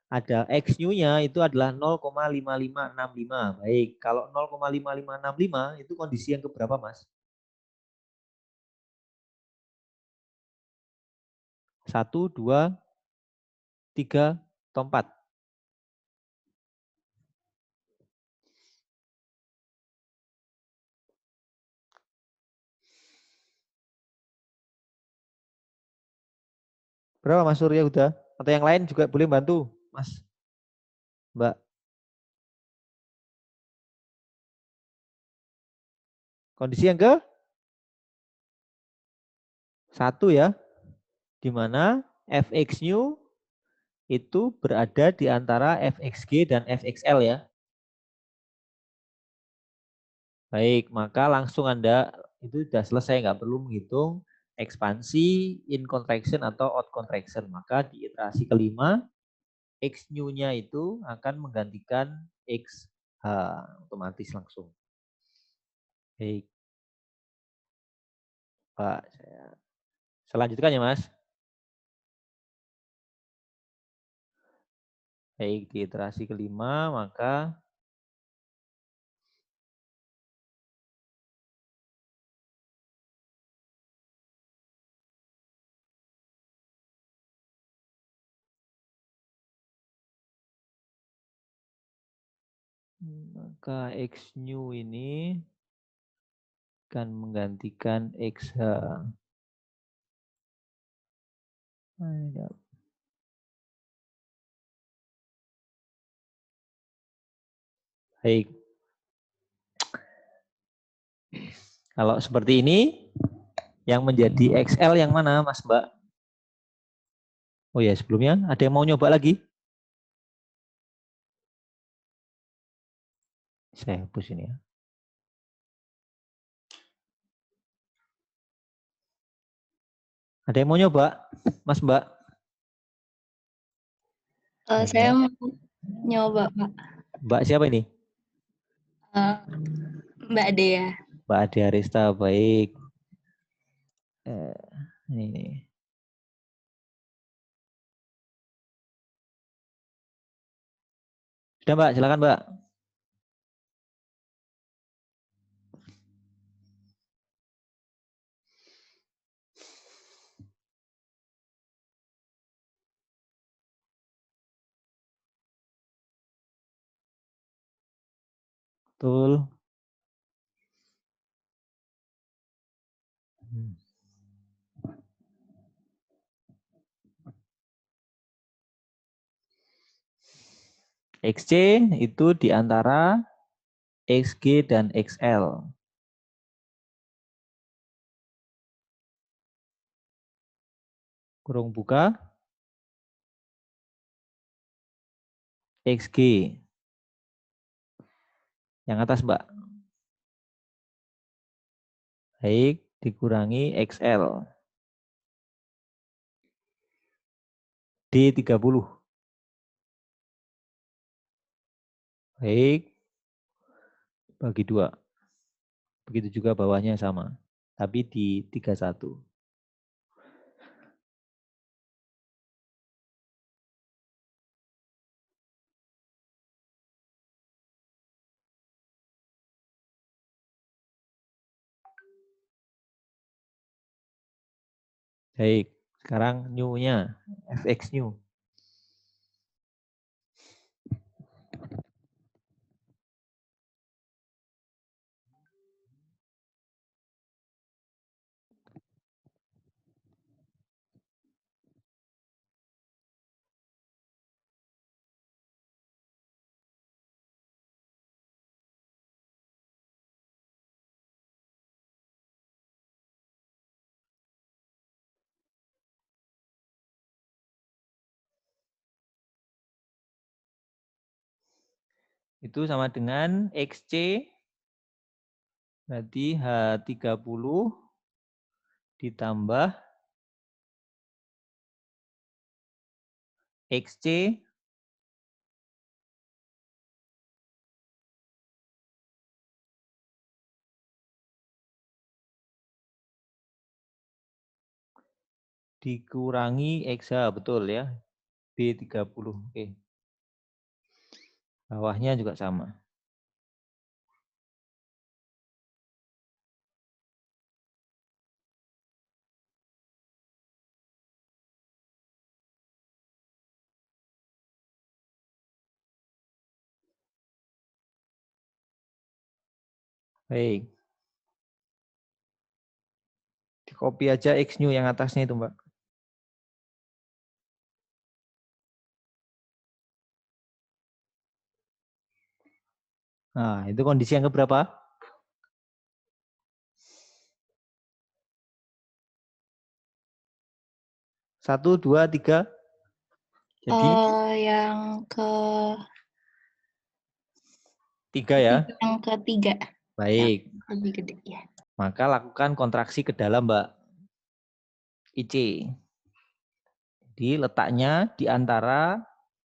ada X new-nya itu adalah 0,5565. Baik, kalau 0,5565 itu kondisi yang keberapa, Mas? 1, 2, 3, atau 4? Berapa Mas Surya udah? Atau yang lain juga boleh bantu, Mas, Mbak. Kondisi yang ke 1 ya, di mana fx new itu berada di antara fxg dan fxl ya. Baik, maka langsung Anda itu sudah selesai, nggak perlu menghitung ekspansi, in contraction atau out contraction. Maka di iterasi kelima, X new-nya itu akan menggantikan XH otomatis langsung. Baik. Pak, saya lanjutkan ya Mas. Baik, di iterasi kelima maka X new ini akan menggantikan XH. Baik. Kalau seperti ini, yang menjadi XL yang mana Mas Mbak? Oh ya, sebelumnya ada yang mau nyoba lagi? Saya hapus ini ya. Ada yang mau nyoba, Mas Mbak? Saya mau nyoba, Pak. Mbak siapa ini? Mbak Dea. Mbak Ade Arista, baik. Ini. Sudah Mbak, silakan Mbak. Betul. XC itu di antara XG dan XL. Kurung buka. XG. Yang atas Mbak. Baik, dikurangi XL. D30. Baik. Bagi 2. Begitu juga bawahnya sama. Tapi di 31. Baik, sekarang new-nya, fx new. Itu sama dengan XC berarti H30 ditambah XC dikurangi XH, betul ya. B30. Oke. Bawahnya juga sama. Baik. Di copy aja X new yang atasnya itu, Mbak. Nah, itu kondisi yang keberapa? Satu, dua, tiga. Jadi Yang tiga ya. yang ketiga. Baik. Lebih gede ya. Maka lakukan kontraksi ke dalam, Mbak. IC. Jadi letaknya di antara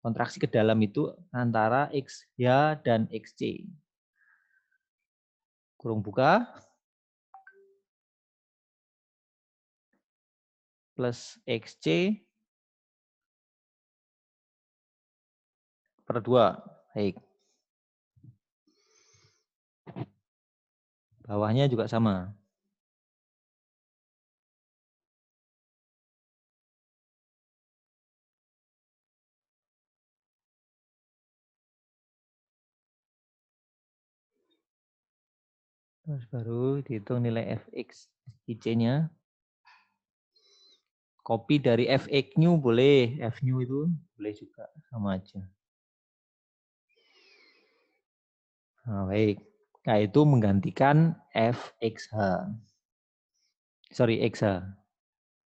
kontraksi ke dalam itu antara XY dan XC. Kurung buka. Plus XC per 2. Baik. Bawahnya juga sama. Terus baru dihitung nilai Fx IC-nya. Copy dari Fx new boleh, F new itu boleh juga, sama aja. Nah, baik. Nah, itu menggantikan Fxh. Sorry, Xh.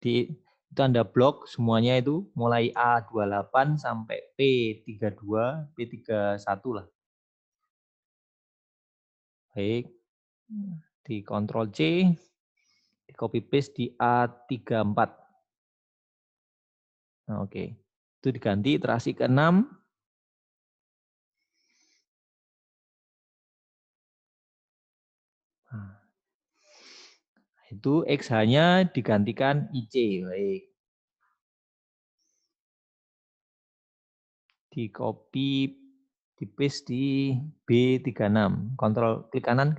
Itu Anda blok semuanya itu mulai A28 sampai P32, P31 lah. Baik. Di Ctrl C, di copy paste di A34. Nah, oke. Itu diganti iterasi ke-6. Nah, itu XH-nya digantikan IC. Baik. Di copy, di paste di B36. Kontrol klik kanan.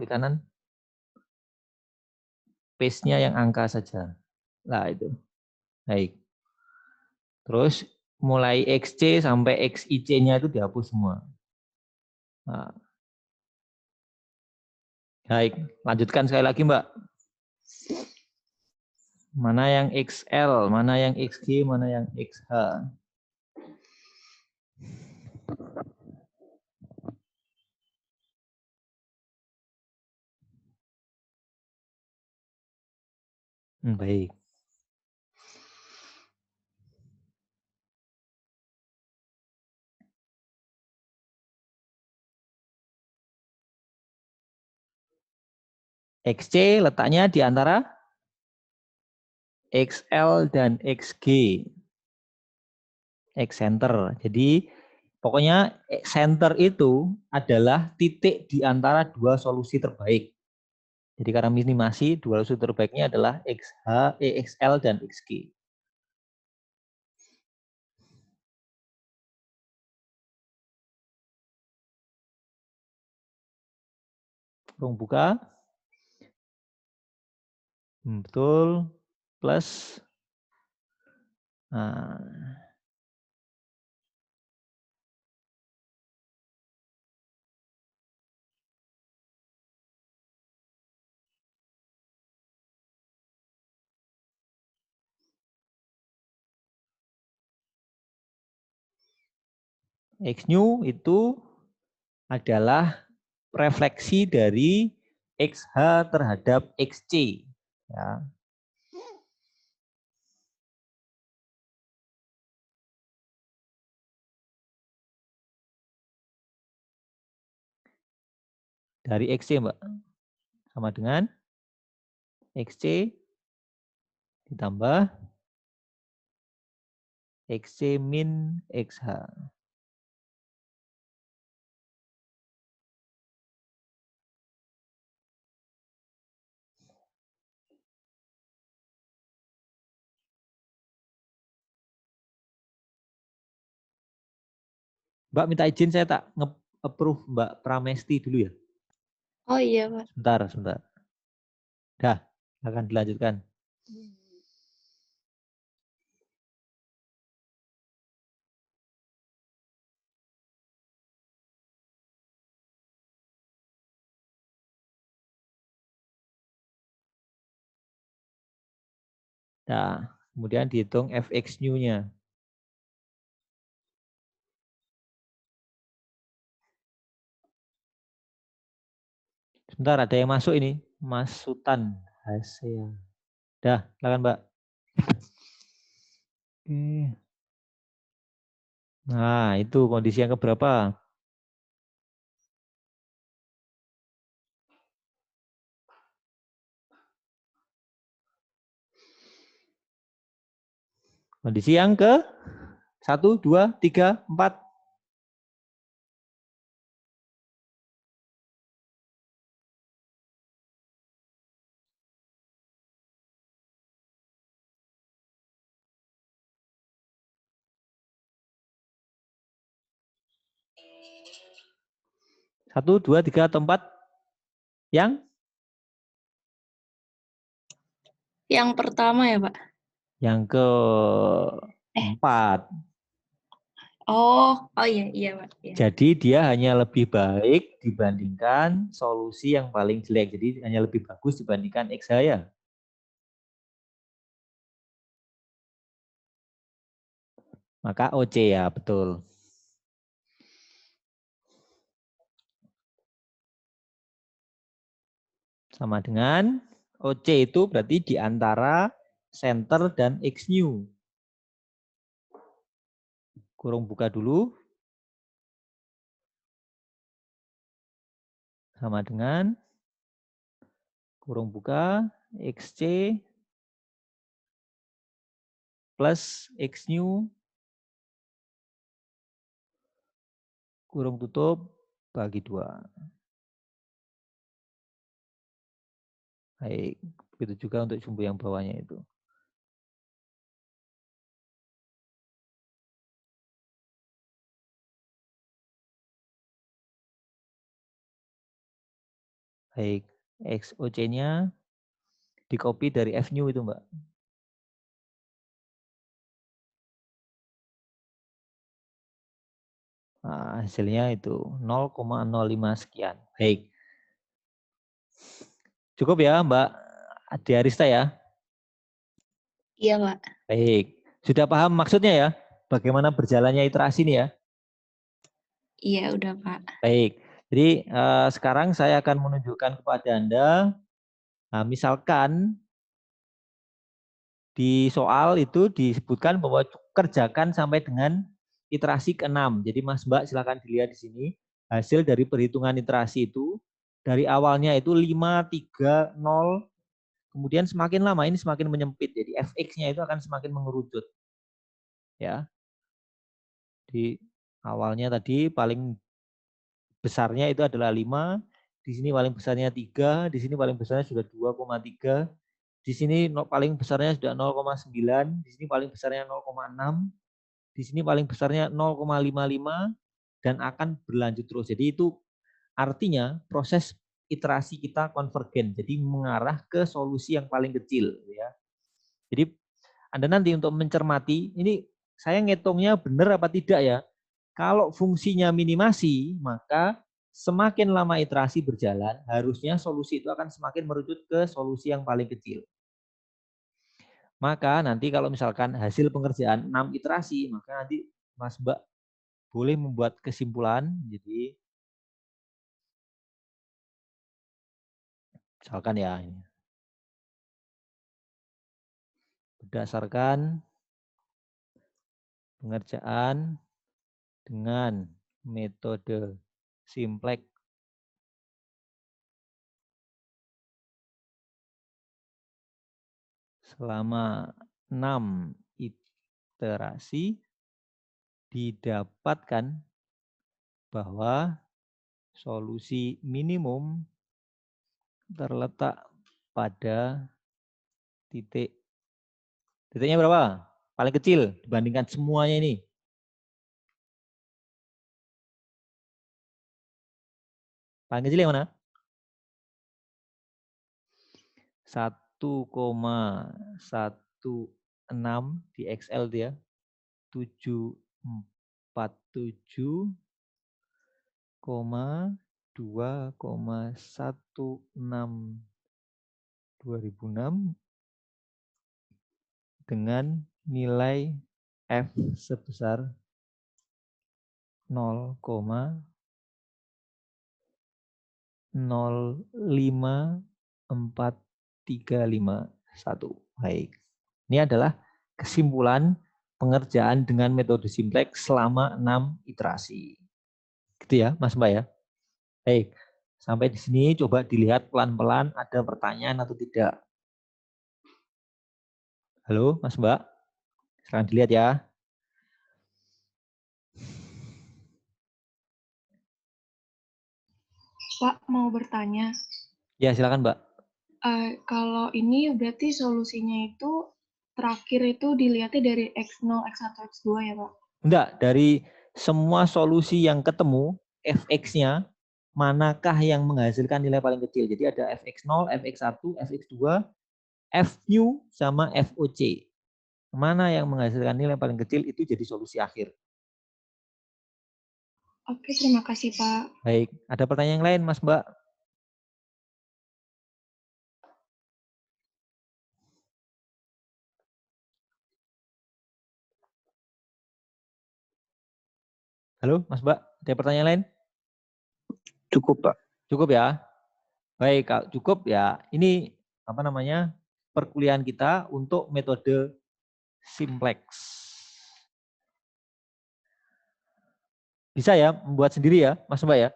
Paste-nya yang angka saja. Nah, itu. Baik. Terus mulai XC sampai XIC-nya itu dihapus semua. Nah. Baik, lanjutkan sekali lagi, Mbak. Mana yang XL, mana yang XG, mana yang XH. Baik. XC letaknya di antara XL dan XG. X center. Jadi pokoknya center itu adalah titik di antara dua solusi terbaik. Jadi karena minimasi, dua solusi terbaiknya adalah XH, XL dan XG. Kurung buka. Betul. Plus. Nah. X new itu adalah refleksi dari XH terhadap XC. Ya. Dari XC, Mbak. Sama dengan XC ditambah XC min XH. Mbak minta izin saya tak nge-approve Mbak Pramesti dulu ya. Oh iya, Pak. Sebentar. Dah, akan dilanjutkan. Nah, kemudian dihitung Fx new-nya. Sebentar, ada yang masuk ini. Mas Sultan Hasea. Dah, silakan Mbak. Oke. Nah, itu kondisi yang keberapa? Kondisi yang ke 1, 2, 3, 4. Satu, dua, tiga, atau 4? Yang pertama ya, Pak? Yang keempat. Oh iya, iya, Pak. Iya. Jadi dia hanya lebih baik dibandingkan solusi yang paling jelek. Jadi hanya lebih bagus dibandingkan X ya. Maka OC ya, betul. Sama dengan OC itu berarti di antara center dan X new. Kurung buka dulu. Sama dengan kurung buka XC plus X new kurung tutup bagi 2. Baik, begitu juga untuk sumbu yang bawahnya itu. Baik, XOC-nya di copy dari F new itu, Mbak. Nah, hasilnya itu 0,05 sekian. Baik. Cukup ya, Mbak Diarista ya? Iya, Pak. Baik. Sudah paham maksudnya ya? Bagaimana berjalannya iterasi ini ya? Iya, udah, Pak. Baik. Jadi sekarang saya akan menunjukkan kepada Anda, misalkan di soal itu disebutkan bahwa kerjakan sampai dengan iterasi ke-6. Jadi Mas Mbak silakan dilihat di sini hasil dari perhitungan iterasi itu dari awalnya itu 5, 3, 0, kemudian semakin lama ini semakin menyempit. Jadi fx-nya itu akan semakin mengerucut. Ya. Di awalnya tadi paling besarnya itu adalah 5, di sini paling besarnya 3, di sini paling besarnya sudah 2,3, di sini paling besarnya sudah 0,9, di sini paling besarnya 0,6, di sini paling besarnya 0,55 dan akan berlanjut terus. Jadi itu artinya proses iterasi kita konvergen, jadi mengarah ke solusi yang paling kecil ya. Jadi Anda nanti untuk mencermati ini saya ngitungnya benar apa tidak ya. Kalau fungsinya minimasi, maka semakin lama iterasi berjalan, harusnya solusi itu akan semakin merucut ke solusi yang paling kecil. Maka nanti kalau misalkan hasil pengerjaan 6 iterasi, maka nanti Mas Mbak boleh membuat kesimpulan. Jadi misalkan ya ini. Berdasarkan pengerjaan dengan metode simplex selama 6 iterasi didapatkan bahwa solusi minimum terletak pada titiknya berapa? Paling kecil dibandingkan semuanya ini. Paling kecil yang mana? 1,16 di Excel dia. 747,2,16 dengan nilai F sebesar 0,05 05435 Baik. Ini adalah kesimpulan pengerjaan dengan metode simplex selama 6 iterasi. Gitu ya, Mas Mbak ya. Baik. Sampai di sini coba dilihat pelan-pelan ada pertanyaan atau tidak. Halo, Mas Mbak. Silakan dilihat ya. Pak, mau bertanya. Ya, silakan, Mbak. Kalau ini berarti solusinya itu terakhir itu dilihatnya dari X0, X1, X2 ya, Pak? Enggak, dari semua solusi yang ketemu, fx-nya, manakah yang menghasilkan nilai paling kecil. Jadi ada fx0, fx1, fx2, fmu, sama foc. Mana yang menghasilkan nilai paling kecil itu jadi solusi akhir. Oke, terima kasih, Pak. Baik, ada pertanyaan yang lain, Mas Mbak? Halo, Mas Mbak, ada pertanyaan lain? Cukup, Pak. Cukup ya. Baik, kalau cukup ya. Ini apa namanya? Perkuliahan kita untuk metode simplex. Bisa ya membuat sendiri ya, Mas Mbak ya?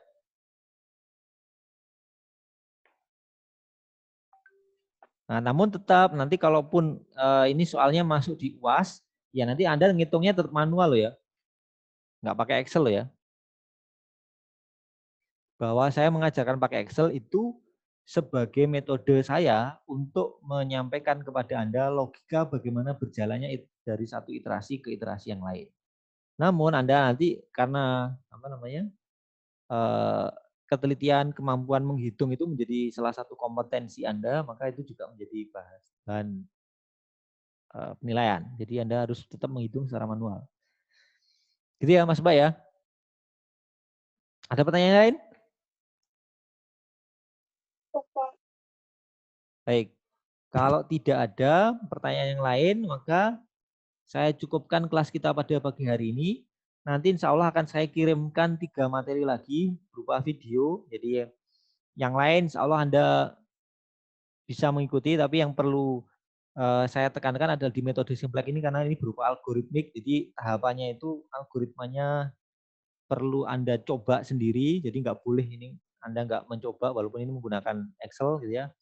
Nah, namun tetap nanti kalaupun ini soalnya masuk di UAS, ya nanti Anda ngitungnya tetap manual loh ya. Nggak pakai Excel loh ya. Bahwa saya mengajarkan pakai Excel itu sebagai metode saya untuk menyampaikan kepada Anda logika bagaimana berjalannya dari satu iterasi ke iterasi yang lain. Namun Anda nanti karena apa namanya ketelitian, kemampuan menghitung itu menjadi salah satu kompetensi Anda, maka itu juga menjadi bahan penilaian. Jadi Anda harus tetap menghitung secara manual. Gitu ya Mas Mbak ya. Ada pertanyaan lain? Baik. Kalau tidak ada pertanyaan yang lain, maka saya cukupkan kelas kita pada pagi hari ini. Nanti insya Allah akan saya kirimkan 3 materi lagi berupa video. Jadi yang lain insya Allah Anda bisa mengikuti, tapi yang perlu saya tekankan adalah di metode simplex ini karena ini berupa algoritmik. Jadi tahapannya itu algoritmanya perlu Anda coba sendiri. Jadi nggak boleh ini Anda nggak mencoba walaupun ini menggunakan Excel gitu ya.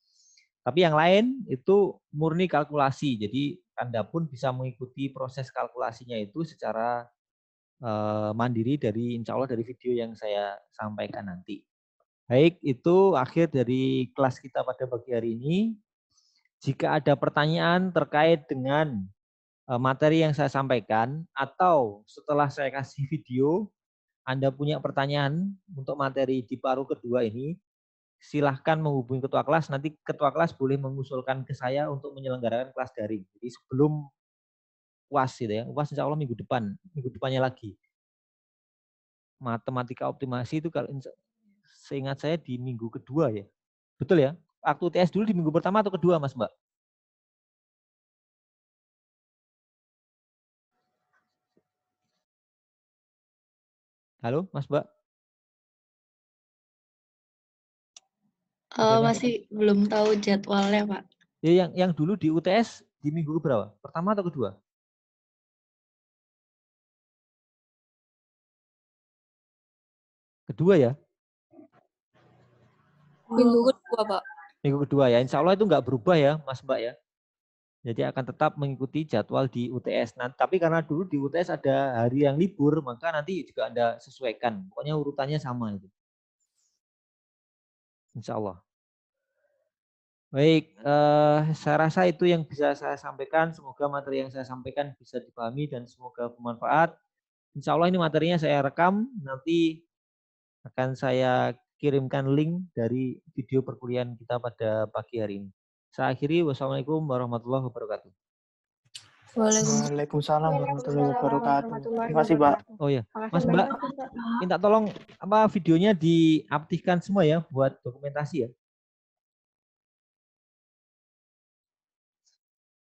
Tapi yang lain itu murni kalkulasi. Jadi Anda pun bisa mengikuti proses kalkulasinya itu secara mandiri dari insya Allah dari video yang saya sampaikan nanti. Baik, itu akhir dari kelas kita pada pagi hari ini. Jika ada pertanyaan terkait dengan materi yang saya sampaikan atau setelah saya kasih video, Anda punya pertanyaan untuk materi di paruh kedua ini, silahkan menghubungi ketua kelas. Nanti ketua kelas boleh mengusulkan ke saya untuk menyelenggarakan kelas daring. Jadi sebelum UAS gitu ya. UAS insya Allah minggu depannya lagi. Matematika optimasi itu kalau seingat saya di minggu kedua ya. Betul ya? Waktu TS dulu di minggu pertama atau kedua Mas Mbak? Halo Mas Mbak? Masih belum tahu jadwalnya, Pak. Ya yang dulu di UTS di minggu berapa? Pertama atau kedua? Kedua ya? Minggu kedua, Pak. Minggu kedua ya. Insya Allah itu nggak berubah ya Mas Mbak ya. Jadi akan tetap mengikuti jadwal di UTS. Nah, tapi karena dulu di UTS ada hari yang libur, maka nanti juga Anda sesuaikan. Pokoknya urutannya sama itu. Insya Allah. Baik, saya rasa itu yang bisa saya sampaikan. Semoga materi yang saya sampaikan bisa dipahami dan semoga bermanfaat. Insya Allah ini materinya saya rekam, nanti akan saya kirimkan link dari video perkuliahan kita pada pagi hari ini. Saya akhiri, wassalamualaikum warahmatullahi wabarakatuh. Waalaikumsalam warahmatullahi wabarakatuh. Terima kasih, Pak. Oh ya, Mas Mbak, minta tolong videonya diaktifkan semua ya buat dokumentasi ya.